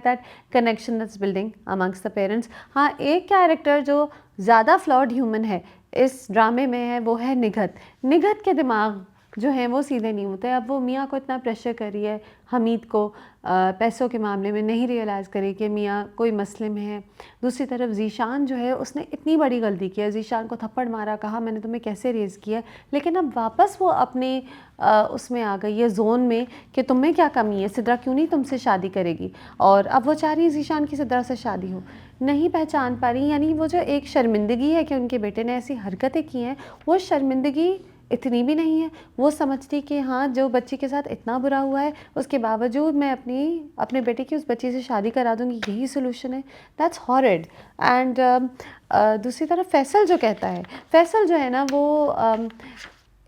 that connection that's building amongst the parents. हाँ, एक कैरेक्टर जो ज़्यादा फ्लॉड ह्यूमन है इस ड्रामे में है वो है निगहत। निगहत के दिमाग जो हैं वो सीधे नहीं होते। अब वो मियाँ को इतना प्रेशर कर रही है, हमीद को पैसों के मामले में नहीं रियलाइज़ करी कि मियाँ कोई मसले में है। दूसरी तरफ ज़ीशान जो है उसने इतनी बड़ी गलती की है, ज़ीशान को थप्पड़ मारा, कहा मैंने तुम्हें कैसे रेज़ किया, लेकिन अब वापस वो अपने उसमें आ गई है जोन में कि तुम्हें क्या कमी है, सिद्रा क्यों नहीं तुमसे शादी करेगी, और अब वो चाह रही है ज़ीशान की सिद्रा से शादी हो, नहीं पहचान पा रही। यानी वो जो एक शर्मिंदगी है कि उनके बेटे ने ऐसी हरकतें की हैं, वो शर्मिंदगी इतनी भी नहीं है। वो समझती कि हाँ, जो बच्ची के साथ इतना बुरा हुआ है उसके बावजूद मैं अपने बेटे की उस बच्ची से शादी करा दूँगी, यही सोल्यूशन है। That's horrid. एंड दूसरी तरफ फैसल जो कहता है, फैसल जो है ना वो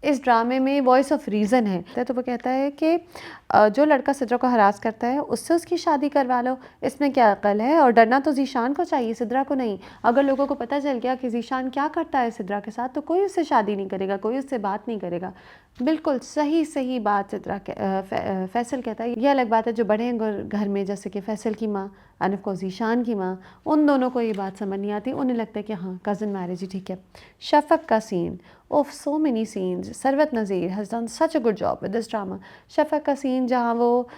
इस ड्रामे में वॉइस ऑफ रीज़न है। तो वो कहता है कि जो लड़का सिद्रा को हरास करता है उससे उसकी शादी करवा लो, इसमें क्या अकल है? और डरना तो ज़ीशान को चाहिए, सिद्रा को नहीं। अगर लोगों को पता चल गया कि ज़ीशान क्या करता है सिद्रा के साथ, तो कोई उससे शादी नहीं करेगा, कोई उससे बात नहीं करेगा। बिल्कुल सही सही बात सिद्रा फैसल कहता है। ये अलग बात है जो बड़े हैं घर में, जैसे कि फैसल की माँ एंड ऑफ कोर्स ज़ीशान की माँ, उन दोनों को ये बात समझ नहीं आती। उन्हें लगता है कि हाँ कज़न मैरिज ही ठीक है। शफ़क़ का scene, of so many scenes, Sarwat Nazir has done such a good job with this drama. Shafaq का सीन जहाँ वो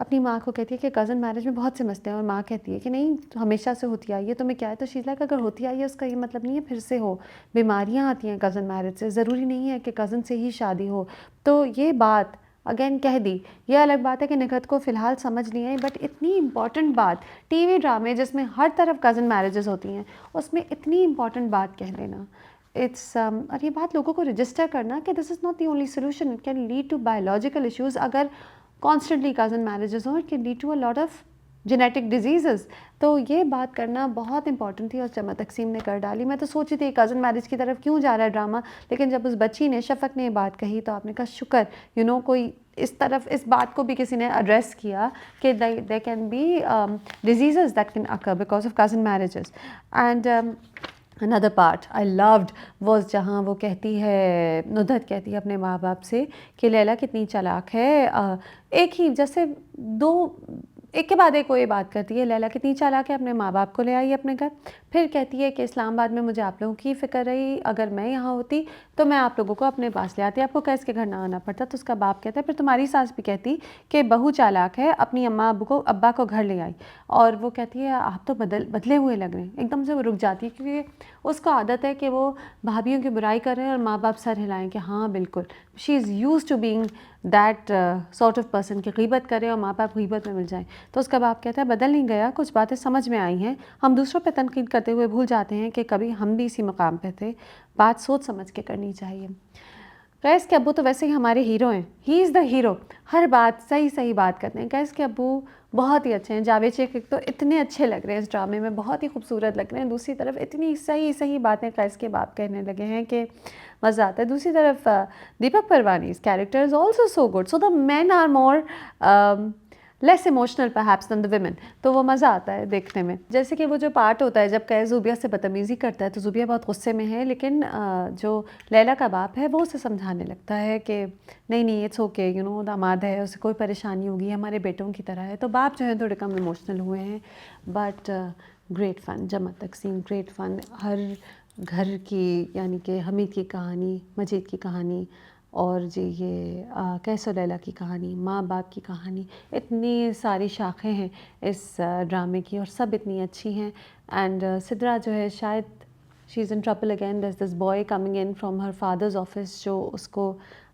अपनी माँ को कहती है कि कज़न मैरिज में बहुत से मसले हैं, और माँ कहती है कि नहीं हमेशा से होती आई है, तुम्हें क्या है? तो शीज़ लाइक अगर होती आई है उसका ये मतलब नहीं है फिर से हो, बीमारियाँ आती हैं कज़न मैरिज से, ज़रूरी नहीं है कि कज़न से ही शादी हो। तो ये बात अगेन कह दी। ये अलग बात है कि निखत को फ़िलहाल समझ नहीं आई, बट इतनी इंपॉर्टेंट बात टीवी ड्रामे जिसमें हर तरफ कज़न मैरिजेस होती हैं उसमें इतनी इंपॉर्टेंट बात कह देना, इट्स और ये बात लोगों को रजिस्टर करना कि this is not the only solution, it can lead to biological issues. अगर कॉन्स्टेंटली कज़न मैरिजेस हों, it can lead to a lot of genetic disease. तो ये बात करना बहुत इंपॉर्टेंट थी और चमन तकसीम ने कर डाली। मैं तो सोची थी कज़न मैरिज की तरफ क्यों जा रहा है ड्रामा, लेकिन जब उस बच्ची ने शफ़क़ ने ये बात कही तो आपने कहा शुक्र कोई इस तरफ इस बात को भी किसी ने एड्रेस किया कि they can be disease that can occur because of cousin marriages. And another part I loved was जहाँ वो कहती है, नुदत कहती है अपने माँ बाप से कि लैला कितनी चालाक है। एक ही जैसे दो एक के बाद एक वो ये बात करती है, लैला कितनी चालाक है, अपने माँ बाप को ले आई अपने घर। फिर कहती है कि इस्लामाबाद में मुझे आप लोगों की फ़िक्र रही, अगर मैं यहाँ होती तो मैं आप लोगों को अपने पास ले आती, आपको कैसे के घर ना आना पड़ता। तो उसका बाप कहता है फिर तुम्हारी सास भी कहती कि बहू चालाक है, अपनी अब्बा को घर ले आई। और वो कहती है आप तो बदले हुए लग रहे हैं। एकदम से वो रुक जाती है क्योंकि उसको आदत है कि वो भाभीयों की बुराई कर रहे हैं और माँ बाप सर हिलाएं कि हाँ बिल्कुल, she is use to being that sort of person की गीबत करे और माँ बाप गीबत में मिल जाएं। तो उसका बाप कहता है बदल नहीं गया, कुछ बातें समझ में आई हैं, हम दूसरों पे तनकीद करते हुए भूल जाते हैं कि कभी हम भी इसी मकाम पे थे, बात सोच समझ के करनी चाहिए। कैस के अब्बू तो वैसे ही हमारे हीरो हैं, ही इज़ द हीरो, हर बात सही सही बात करते हैं। कैस के अब्बू बहुत ही अच्छे हैं। जावेद शेख तो इतने अच्छे लग रहे हैं इस ड्रामे में, बहुत ही खूबसूरत लग रहे हैं। दूसरी तरफ इतनी सही सही बातें कैस के बाप कहने लगे हैं कि मज़ा आता है। दूसरी तरफ Deepak Parwani's character is also so good, so the men are more less emotional perhaps than the women, तो वो मज़ा आता है देखने में। जैसे कि वो जो पार्ट होता है जब कैस ज़ुबिया से बदतमीज़ी करता है तो ज़ुबिया बहुत गुस्से में है, लेकिन जो लैला का बाप है वो उसे समझाने लगता है कि नहीं नहीं इट्स ओके, दामाद है, उसे कोई परेशानी होगी, हमारे बेटों की तरह है। तो बाप जो है थोड़े कम इमोशनल हुए हैं, बट ग्रेट फ़न, जमा तकसीम ग्रेट फ़न। हर घर की यानी कि हमीद की कहानी, मजीद की कहानी और जी ये कैस और लैला की कहानी, माँ बाप की कहानी, इतनी सारी शाखें हैं इस ड्रामे की और सब इतनी अच्छी हैं। एंड सिद्रा जो है शायद she is in trouble again, there is this boy coming in from her father's office जो उसको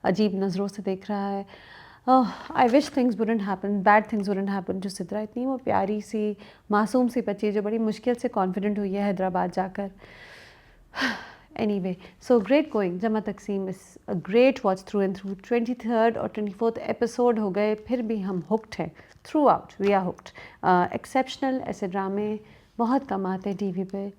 अजीब नज़रों से देख रहा है। I wish things wouldn't happen, bad things wouldn't happen to Sidra. इतनी वो प्यारी सी मासूम सी बच्ची जो बड़ी मुश्किल से कॉन्फिडेंट हुई है हैदराबाद जाकर। Anyway, so great going. जमा तकसीम is a great watch through and through. 23rd और 24th एपिसोड हो गए, फिर भी हम हुक्ड हैं throughout, we are hooked. Exceptional ऐसे ड्रामे बहुत कम आते हैं टीवी पे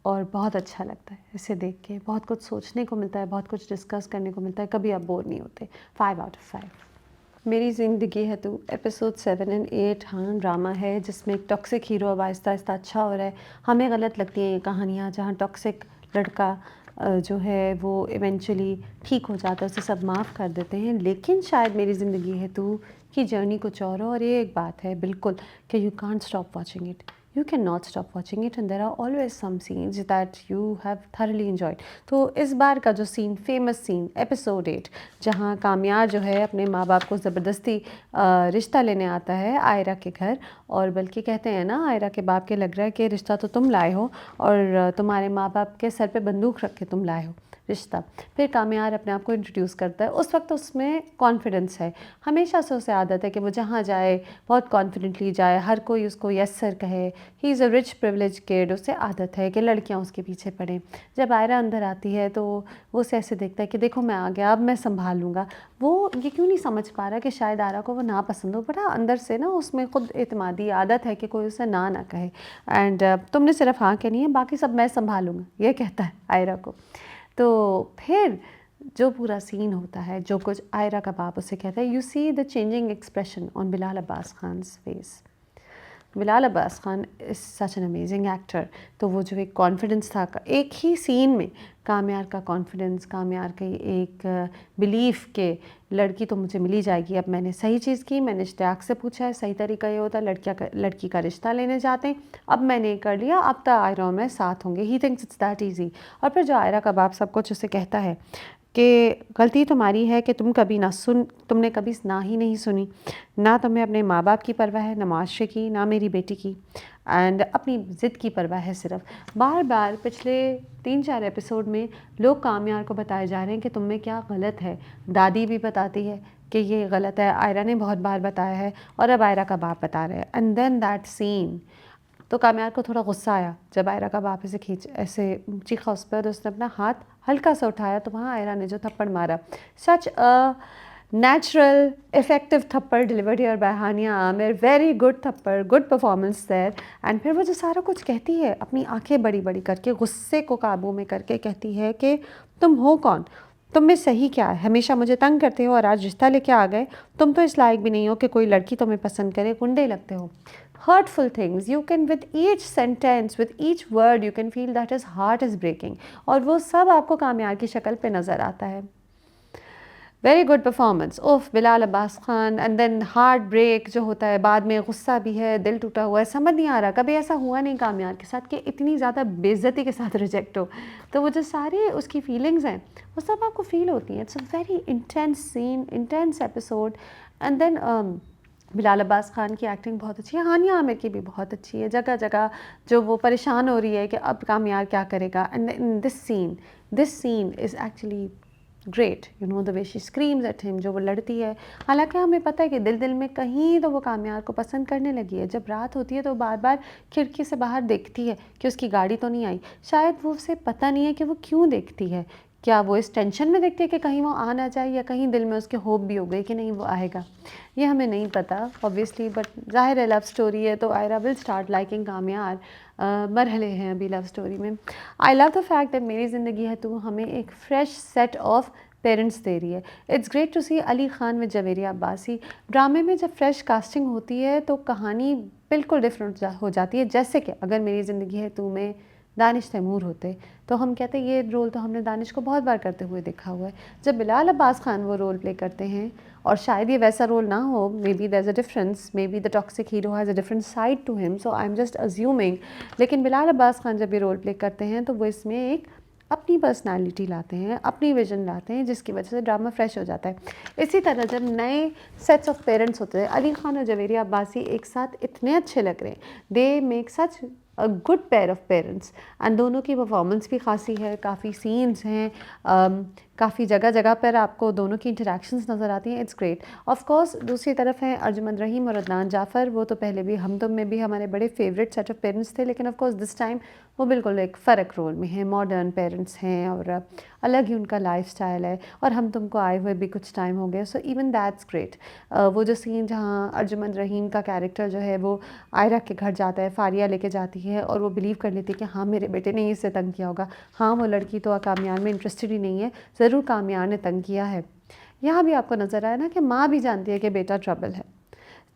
और बहुत अच्छा लगता है इसे देख के, बहुत कुछ सोचने को मिलता है, बहुत कुछ डिस्कस करने को मिलता है, कभी आप बोर नहीं होते। 5 out of 5। मेरी ज़िंदगी है तो एपिसोड 7 और 8 हाँ ड्रामा है जिसमें एक टॉक्सिक हीरो अब आहिस्ता आहिस्ता अच्छा हो रहा है। हमें गलत लगती हैं ये कहानियाँ जहाँ टॉक्सिक लड़का जो है वो इवेंचुअली ठीक हो जाता है, उसे सब माफ़ कर देते हैं। लेकिन शायद मेरी ज़िंदगी है तो की जर्नी कुछ और हो, और ये एक बात है बिल्कुल कि you can't stop watching it, you cannot stop watching it and there are always some scenes that you have thoroughly enjoyed। तो इस बार का जो सीन, फेमस सीन एपिसोड 8 जहाँ कामयार जो है अपने माँ बाप को ज़बरदस्ती रिश्ता लेने आता है आयरा के घर, और बल्कि कहते हैं ना आयरा के बाप के लग रहा है कि रिश्ता तो तुम लाए हो और तुम्हारे माँ बाप के सर पे बंदूक रख के तुम लाए हो रिश्ता। फिर कामयार अपने आप को इंट्रोड्यूस करता है, उस वक्त उसमें कॉन्फिडेंस है, हमेशा से उसे आदत है कि वो जहाँ जाए बहुत कॉन्फिडेंटली जाए, हर कोई उसको यस सर कहे। ही is a rich privilege kid, उसे आदत है कि लड़कियाँ उसके पीछे पड़ें। जब आयरा अंदर आती है तो वो उसे ऐसे देखता है कि देखो मैं आ गया, अब मैं संभाल लूँगा। वो ये क्यों नहीं समझ पा रहा कि शायद आयरा को वो ना पसंद हो, बड़ा अंदर से ना उसमें खुद एतमादी आदत है कि कोई उसे ना कहे। एंड तुमने सिर्फ हाँ कहनी है, बाकी सब मैं संभालूँगा, ये कहता है आयरा को। तो फिर जो पूरा सीन होता है, जो कुछ आयरा का बाप उसे कहता है, you see the changing expression on Bilal Abbas Khan's face. Bilal Abbas Khan is such an amazing actor. तो वो जो एक कॉन्फिडेंस था एक ही सीन में, काम्यार का कॉन्फिडेंस, काम्यार की एक बिलीफ के लड़की तो मुझे मिली जाएगी, अब मैंने सही चीज़ की, मैंने इश्तियाक से पूछा है, सही तरीका ये होता है, लड़की का रिश्ता लेने जाते हैं, अब मैंने ये कर लिया, अब तो आयरा और मैं साथ होंगे। He thinks it's that easy. और फिर जो आयरा का बाप सब कुछ उसे कहता है कि गलती तुम्हारी है कि तुमने कभी ना ही नहीं सुनी, ना तुम्हें अपने माँ बाप की परवाह है, ना माशरे की, ना मेरी बेटी की, एंड अपनी ज़िद की परवाह है सिर्फ। बार बार पिछले 3-4 एपिसोड में लोग काम्यार को बताए जा रहे हैं कि तुम में क्या गलत है। दादी भी बताती है कि ये गलत है, आयरा ने बहुत बार बताया है, और अब आयरा का बाप बता रहे हैं। एंड देन दैट सीन, तो काम्यार को थोड़ा गुस्सा आया जब आयरा का बाप ऐसे चीखा उस पर, उसने अपना हाथ हल्का सा उठाया तो वहाँ आयरा ने जो थप्पड़ मारा, सच अ नेचुरल इफेक्टिव थप्पड़ delivered here by Hania Aamir, very good थप्पड़, गुड परफॉर्मेंस देयर। एंड फिर वो जो सारा कुछ कहती है, अपनी आंखें बड़ी बड़ी करके, गुस्से को काबू में करके कहती है कि तुम हो कौन, तुम में सही क्या है, हमेशा मुझे तंग करते हो और आज रिश्ता लेके आ गए, तुम तो इस लायक भी नहीं हो कि कोई लड़की तुम्हें पसंद करे, गुंडे लगते हो। hurtful things you can, with each sentence, with each word you can feel that his heart is breaking, और वो सब आपको काम्यार की शक्ल पे नज़र आता है। Very good performance of Bilal Abbas Khan. And then heartbreak जो होता है बाद में, गुस्सा भी है, दिल टूटा हुआ है, समझ नहीं आ रहा, कभी ऐसा हुआ नहीं काम्यार के साथ कि इतनी ज़्यादा बेइज्जती के साथ रिजेक्ट हो। तो वो जो सारी उसकी फीलिंग्स हैं वो सब आपको फील होती हैं। It's a very intense scene, intense episode. And then Bilal Abbas Khan की एक्टिंग बहुत अच्छी है, हानिया आमिर की भी बहुत अच्छी है। जगह जगह जो वो परेशान हो रही है कि अब काम्यार क्या करेगा, and this scene is actually great, you know the way she screams at him, जो वो लड़ती है। हालांकि हमें पता है कि दिल में कहीं तो वो काम्यार को पसंद करने लगी है। जब रात होती है तो बार बार खिड़की से बाहर देखती है कि उसकी गाड़ी तो नहीं आई। शायद वो उसे पता नहीं है कि वो क्यों देखती है, क्या वो इस टेंशन में देखती है कि कहीं वो आ ना जाए, या कहीं दिल में उसके होप भी हो गई कि नहीं वो आएगा, ये हमें नहीं पता ऑब्वियसली। बट जाहिर है लव स्टोरी है तो Ayra will start liking Kamyar. मरहले हैं अभी लव स्टोरी में। I love the fact that Meri Zindagi Hai तो हमें एक फ्रेश सेट ऑफ पेरेंट्स दे रही है। It's great to see Ali Khan with Javeria Abbasi. ड्रामे में जब फ्रेश कास्टिंग होती है तो कहानी बिल्कुल डिफरेंट हो जाती है। जैसे कि अगर मेरी ज़िंदगी है तो में दानिश तैमूर होते तो हम कहते ये रोल तो हमने दानिश को बहुत बार करते हुए देखा हुआ है। जब बिलाल अब्बास खान वो रोल प्ले करते हैं, और शायद ये वैसा रोल ना हो, maybe there is a difference, maybe the toxic hero has a different side to him, so I am just assuming. लेकिन बिलाल अब्बास खान जब ये रोल प्ले करते हैं तो वो इसमें एक अपनी पर्सनालिटी लाते हैं, अपनी विजन लाते हैं, जिसकी वजह से ड्रामा फ्रेश हो जाता है। इसी तरह जब नए सेट्स ऑफ पेरेंट्स होते हैं, अली खान और जवेरिया अब्बासी एक साथ इतने अच्छे लग रहे हैं, they make such a good pair of parents. And दोनों की परफॉर्मेंस भी खासी है, काफ़ी सीन्स हैं, काफ़ी जगह जगह पर आपको दोनों की इंटरेक्शंस नज़र आती हैं। It's great. ऑफ कोर्स दूसरी तरफ हैं अर्जुमंद रहीम और अदनान जाफ़र। वो तो पहले भी हम तुम में भी हमारे बड़े फेवरेट सेट ऑफ पेरेंट्स थे, लेकिन ऑफ कोर्स दिस टाइम वो बिल्कुल एक फ़र्क रोल में हैं, मॉडर्न पेरेंट्स हैं और अलग ही उनका लाइफस्टाइल है। और हम तुमको आए हुए भी कुछ टाइम हो गया, सो इवन दैट्स ग्रेट। वो जो सीन जहाँ अर्जुमंद रहीम का कैरेक्टर जो है वो आयरा के घर जाता है, फारिया लेके जाती है और वो बिलीव कर लेती है कि हाँ मेरे बेटे ने इससे तंग किया होगा, हाँ वो लड़की तो काम्यार में इंटरेस्टेड ही नहीं है, ज़रूर काम्यार ने तंग किया है। यहाँ भी आपको नज़र आया ना कि माँ भी जानती है कि बेटा ट्रबल है।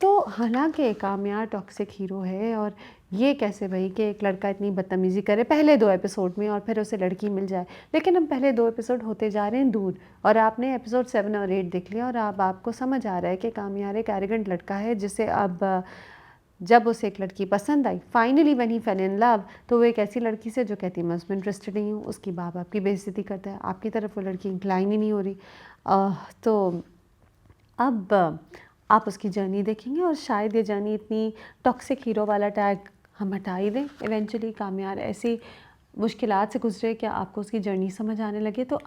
तो हालांकि काम्यार टॉक्सिक हीरो है, और ये कैसे भाई कि एक लड़का इतनी बदतमीज़ी करे पहले 2 एपिसोड में और फिर उसे लड़की मिल जाए। लेकिन हम पहले 2 एपिसोड होते जा रहे हैं दूर, और आपने एपिसोड 7 और 8 देख लिया और अब आपको समझ आ रहा है कि काम्यार एक एरोगेंट लड़का है, जिसे अब जब उसे एक लड़की पसंद आई, finally when he fell in love, तो वो एक ऐसी लड़की से जो कहती मैं उसमें इंटरेस्टेड नहीं हूँ, उसकी बाप आपकी बेइज्जती करता है, आपकी तरफ वो लड़की इंक्लाइन ही नहीं हो रही। तो अब आप उसकी जर्नी देखेंगे और शायद ये जर्नी इतनी टॉक्सिक हीरो वाला टैग हम हटा ही दें। इवेंचुअली काम्यार ऐसी मुश्किलात से गुजरे कि आपको उसकी जर्नी समझ आने लगे। तो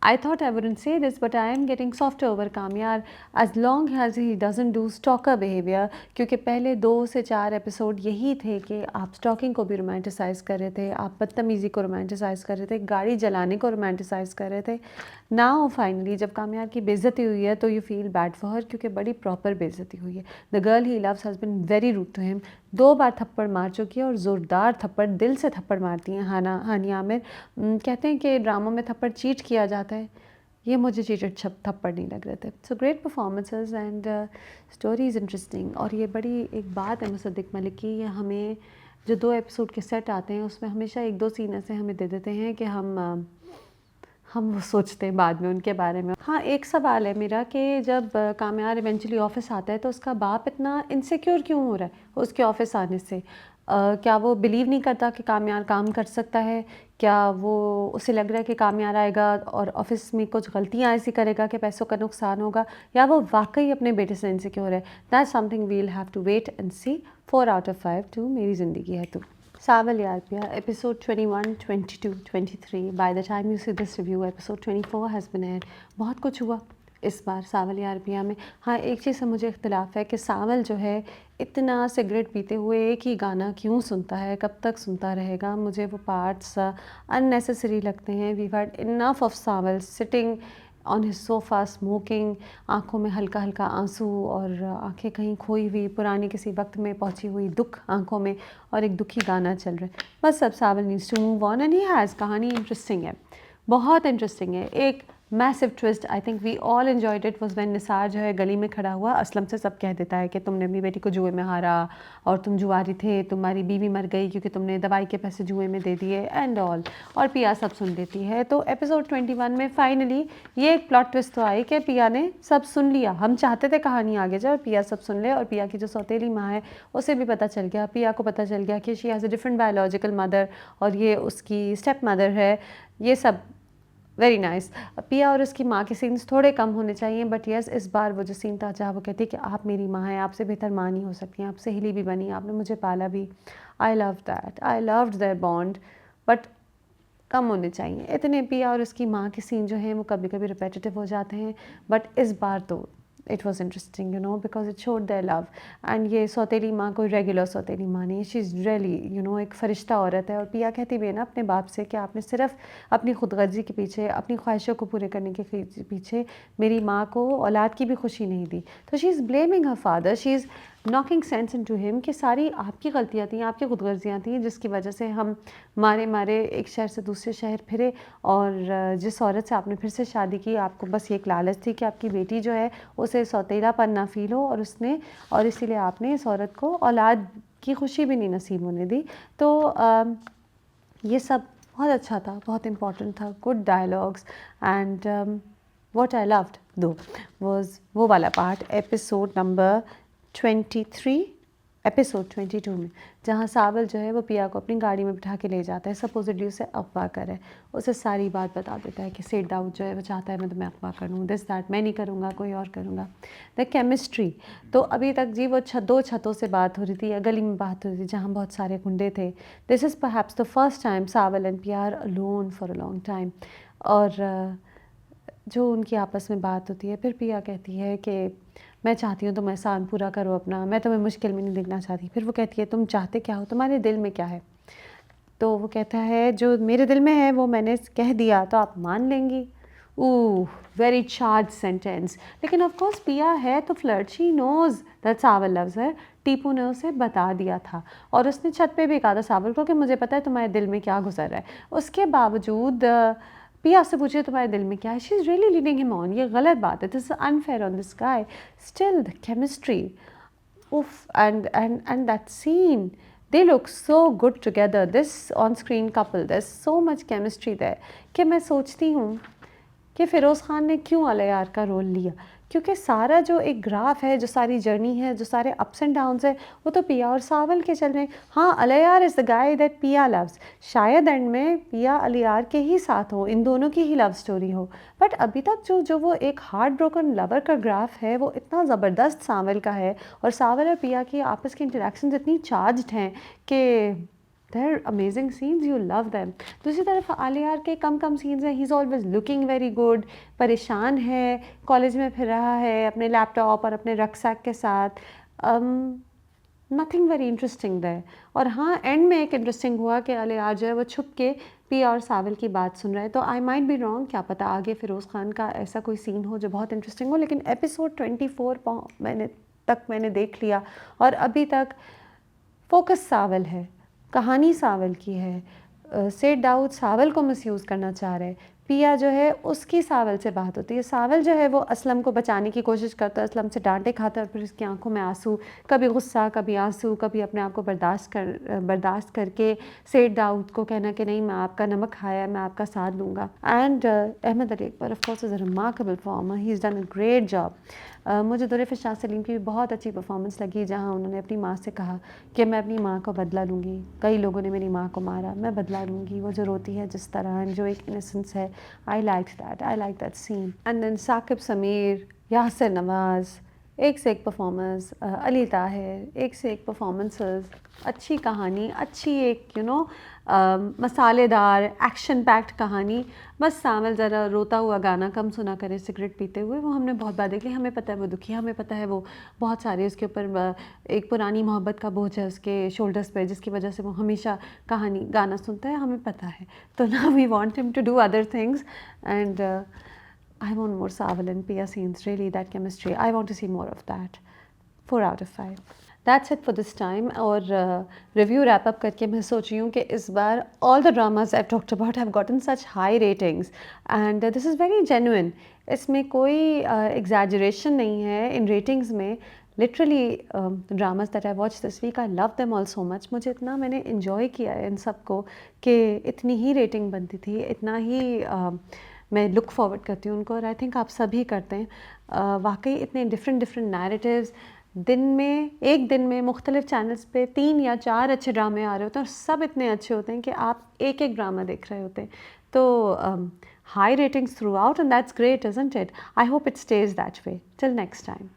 I thought I wouldn't say this, but I am getting softer over काम्यार as long as he doesn't do stalker behavior। क्योंकि पहले 2 से 4 एपिसोड यही थे कि आप स्टॉकिंग को भी रोमांटिसाइज़ कर रहे थे, आप बदतमीज़ी को रोमांटिसाइज़ कर रहे थे, गाड़ी जलाने को रोमांटिसाइज़ कर रहे थे। नाउ फाइनली जब काम्यार की बेइज्जती हुई है तो you feel bad for her, क्योंकि बड़ी प्रॉपर बेइज्जती हुई है। The girl he loves has been very rude to him. 2 बार थप्पड़ मार चुकी है और ज़ोरदार थप्पड़, दिल से थप्पड़ मारती हैं हानिया आमिर। कहते हैं कि ड्रामों में थप्पड़ चीट किया जाता जाता है, ये मुझे चीटेड थप्पड़ नहीं लग रहे थे। So great performances and story is interesting. और ये बड़ी एक बात है मुसद्दिक मलिक की, ये हमें जो 2 एपिसोड के सेट आते हैं उसमें हमेशा 1-2 सीन ऐसे हमें दे देते हैं कि हम वो सोचते हैं बाद में उनके बारे में। हाँ, एक सवाल है मेरा कि जब कामयार इवेंचुअली ऑफ़िस आता है तो उसका बाप इतना इनसिक्योर क्यों हो रहा है उसके ऑफ़िस आने से? क्या वो बिलीव नहीं करता कि कामयार काम कर सकता है? क्या वो उसे लग रहा है कि कामयार आएगा और ऑफ़िस में कुछ गलतियाँ ऐसी करेगा कि पैसों का नुकसान होगा, या वो वाक़ई अपने बेटे से इनसिक्योर है? That's something we will have to wait and see. 4 out of 5 to Meri Zindagi है तू। सावल यार पिया, episode 21, 22, 23. By the time you see this review, episode 24 has been aired. बहुत कुछ हुआ इस बार सावल यार पिया में। हाँ, एक चीज़ से मुझे इख्तिलाफ़ है कि सावल जो है इतना सिगरेट पीते हुए एक ही गाना क्यों सुनता है, कब तक सुनता रहेगा? मुझे वो पार्ट्स अननेसेसरी लगते हैं। We had enough of Sawal sitting on his sofa smoking, आँखों में हल्का हल्का आंसू और आंखें कहीं खोई हुई पुरानी किसी वक्त में पहुंची हुई दुख आंखों में, और एक दुखी गाना चल रहा है। बस अब Sawal needs to move on and he has. कहानी इंटरेस्टिंग है, बहुत इंटरेस्टिंग है। एक massive twist I think we all enjoyed it was when Nisar जो है गली में खड़ा हुआ असलम से सब कह देता है कि तुमने अपनी बेटी को जुए में हारा और तुम जुआरी थे, तुम्हारी बीवी मर गई क्योंकि तुमने दवाई के पैसे जुए में दे दिए एंड ऑल। और पिया सब सुन लेती है। तो एपिसोड 21 में फाइनली ये एक प्लॉट ट्विस्ट तो आई कि पिया ने सब सुन लिया। हम चाहते थे कहानी आगे जाए और पिया सब सुन ले, और पिया की जो सौतेली माँ है उसे भी पता चल गया, पिया को पता चल गया कि she has a different biological mother और ये उसकी स्टेप मदर है। ये सब वेरी नाइस। पिया और उसकी माँ के सीन्स थोड़े कम होने चाहिए, बट यस इस बार वो जो सीन था जहाँ वो कहती है कि आप मेरी माँ हैं, आपसे बेहतर माँ नहीं हो सकती हैं, आप सहेली भी बनी, आपने मुझे पाला भी। I love that, I loved their bond, but कम होने चाहिए इतने। पिया और उसकी माँ के सीन जो हैं वो कभी कभी रिपीटेटिव हो जाते हैं, बट इस बार तो it was interesting you know because it showed their love. And ये सौतेली माँ कोई रेगुलर सौतेली माँ नहीं, she is really you know एक फरिश्ता औरत है। और पिया कहती भी है ना अपने बाप से कि आपने सिर्फ अपनी खुदगर्जी के पीछे, अपनी ख्वाहिशों को पूरे करने के पीछे मेरी माँ को औलाद की भी खुशी नहीं दी। तो she is blaming her father, she is knocking sense into him कि सारी आपकी गलतियाँ थी, आपकी खुदगर्जियाँ थी जिसकी वजह से हम मारे मारे एक शहर से दूसरे शहर फिरे। और जिस औरत से आपने फिर से शादी की, आपको बस ये एक लालच थी कि आपकी बेटी जो है उसे सौतेलापन ना फील हो, और इसीलिए आपने इस औरत को औलाद की खुशी भी नहीं नसीब होने दी। तो ये सब बहुत अच्छा था, बहुत इम्पॉर्टेंट था, good dialogues. And what I loved दो वाज वो वाला पार्ट एपिसोड नंबर 23, एपिसोड 22 में, जहाँ सावल जो है वो पिया को अपनी गाड़ी में बिठा के ले जाता है, सपोजिटली उसे अगवा करे, उसे सारी बात बता देता है कि सेठ दाऊद जो है वो चाहता है मैं तुम्हें अगवा करूँ, दिस दैट, मैं नहीं करूँगा कोई और करूँगा। द केमिस्ट्री तो अभी तक जी वो दो छतों से बात हो रही थी या गली में बात हो रही थी जहाँ बहुत सारे गुंडे थे। This is perhaps the first time Sawal and Piya are alone for a long time. और जो उनकी आपस में बात होती है, फिर पिया कहती है कि मैं चाहती हूँ तुम एहसान पूरा करो अपना, मैं तुम्हें मुश्किल में नहीं देखना चाहती। फिर वो कहती है तुम चाहते क्या हो, तुम्हारे दिल में क्या है? तो वो कहता है जो मेरे दिल में है वो मैंने कह दिया तो आप मान लेंगी। Oh very charge sentence. लेकिन ऑफ कोर्स पिया है तो flirt, she knows that Sawal loves her. Tipu ने उसे बता दिया था और उसने छत पे भी कहा था सावल को कि मुझे पता है तुम्हारे दिल में क्या गुजर रहा है। उसके बावजूद पिया से पूछे तुम्हारे दिल में क्या है, she is really leading him on. ये गलत बात है, this is unfair on this guy. Still the chemistry, oof, and that scene, they look so good together, this on screen couple, there's so much chemistry there कि मैं सोचती हूँ कि फ़िरोज़ ख़ान ने क्यों अलयार का रोल लिया, क्योंकि सारा जो एक ग्राफ है, जो सारी जर्नी है, जो सारे अप्स एंड डाउन्स है, वो तो पिया और सावल के चल रहे हैं। हाँ, अलयार इज़ द गाय दैट पिया लव्स। शायद एंड में पिया अलयार के ही साथ हो, इन दोनों की ही लव स्टोरी हो, बट अभी तक जो वो एक हार्ट ब्रोकन लवर का ग्राफ है वो इतना ज़बरदस्त सावल का है, और सावल और पिया की आपस की इंटरेक्शंस इतनी चार्ज्ड हैं कि they're amazing scenes, you love them। दूसरी तरफ आलियार के कम कम सीन्स हैं, he is always looking very good, परेशान है, कॉलेज में फिर रहा है अपने लैपटॉप और अपने रक्सैक के साथ, नथिंग वेरी इंटरेस्टिंग there। और हाँ, एंड में एक इंटरेस्टिंग हुआ कि आलियार जो है वो छुप के पिया और सावल की बात सुन रहा है। तो आई माइट बी रॉन्ग, क्या पता आगे फ़िरोज़ ख़ान का ऐसा कोई सीन हो जो बहुत इंटरेस्टिंग हो। लेकिन एपिसोड 24 मैंने देख लिया और अभी तक फोकस सावल है, कहानी सावल की है। सेठ दाऊद सावल को मिसयूज़ करना चाह रहे हैं, पिया जो है उसकी सावल से बात होती है। सावल जो है वो असलम को बचाने की कोशिश करता है, असलम से डाँटें खाता है और फिर उसकी आँखों में आँसू, कभी गुस्सा, कभी आँसू, कभी अपने आप को बर्दाश्त करके सेठ दाऊद को कहना कि नहीं मैं आपका नमक खाया, मैं आपका साथ दूँगा। And Ahmed Ali Akbar of course is a remarkable performer, he is done a great job. मुझे दुर्र शाह सलीम की भी बहुत अच्छी परफॉर्मेंस लगी, जहाँ उन्होंने अपनी माँ से कहा कि मैं अपनी माँ का बदला लूँगी, कई लोगों ने मेरी माँ को मारा, मैं बदला लूँगी, वो जो रोती है जिस तरह, जो एक इनोसेंस है। I liked that scene. And then Saqib Sameer, Yasir नवाज़, एक से एक परफॉर्मेंस, अली ताहिर, एक से एक परफॉर्मेंसेस, अच्छी कहानी, अच्छी एक मसालेदार एक्शन पैक्ड कहानी। बस सावल ज़रा रोता हुआ गाना कम सुना करे सिगरेट पीते हुए, वो हमने बहुत बार देख ली। हमें पता है वो दुखी है, हमें पता है वो बहुत सारे उसके ऊपर एक पुरानी मोहब्बत का बोझ है उसके शोल्डर्स पे, जिसकी वजह से वो हमेशा गाना सुनता है, हमें पता है। तो ना we want him to do other things and I want more Saval and Pia scenes, really, that chemistry. I want to see more of that. 4 out of 5. That's it for this time. और review wrap up करके मैं सोच रही हूँ कि इस बार all the dramas I've talked about have gotten such high ratings and this is very genuine. इसमें कोई exaggeration नहीं है इन ratings में. Literally dramas that I watched this week, I love them all so much. मुझे इतना मैंने enjoy किया है इन सब को कि इतनी ही rating बनती थी, इतना ही मैं लुक फॉरवर्ड करती हूँ उनको, और आई थिंक आप सभी करते हैं। वाकई इतने डिफरेंट नैरेटिव्स, एक दिन में मुख्तलिफ चैनल्स पे 3 या 4 अच्छे ड्रामे आ रहे होते हैं और सब इतने अच्छे होते हैं कि आप एक ड्रामा देख रहे होते हैं। तो high ratings through out and that's great, isn't it? I hope it stage that way. Till next time.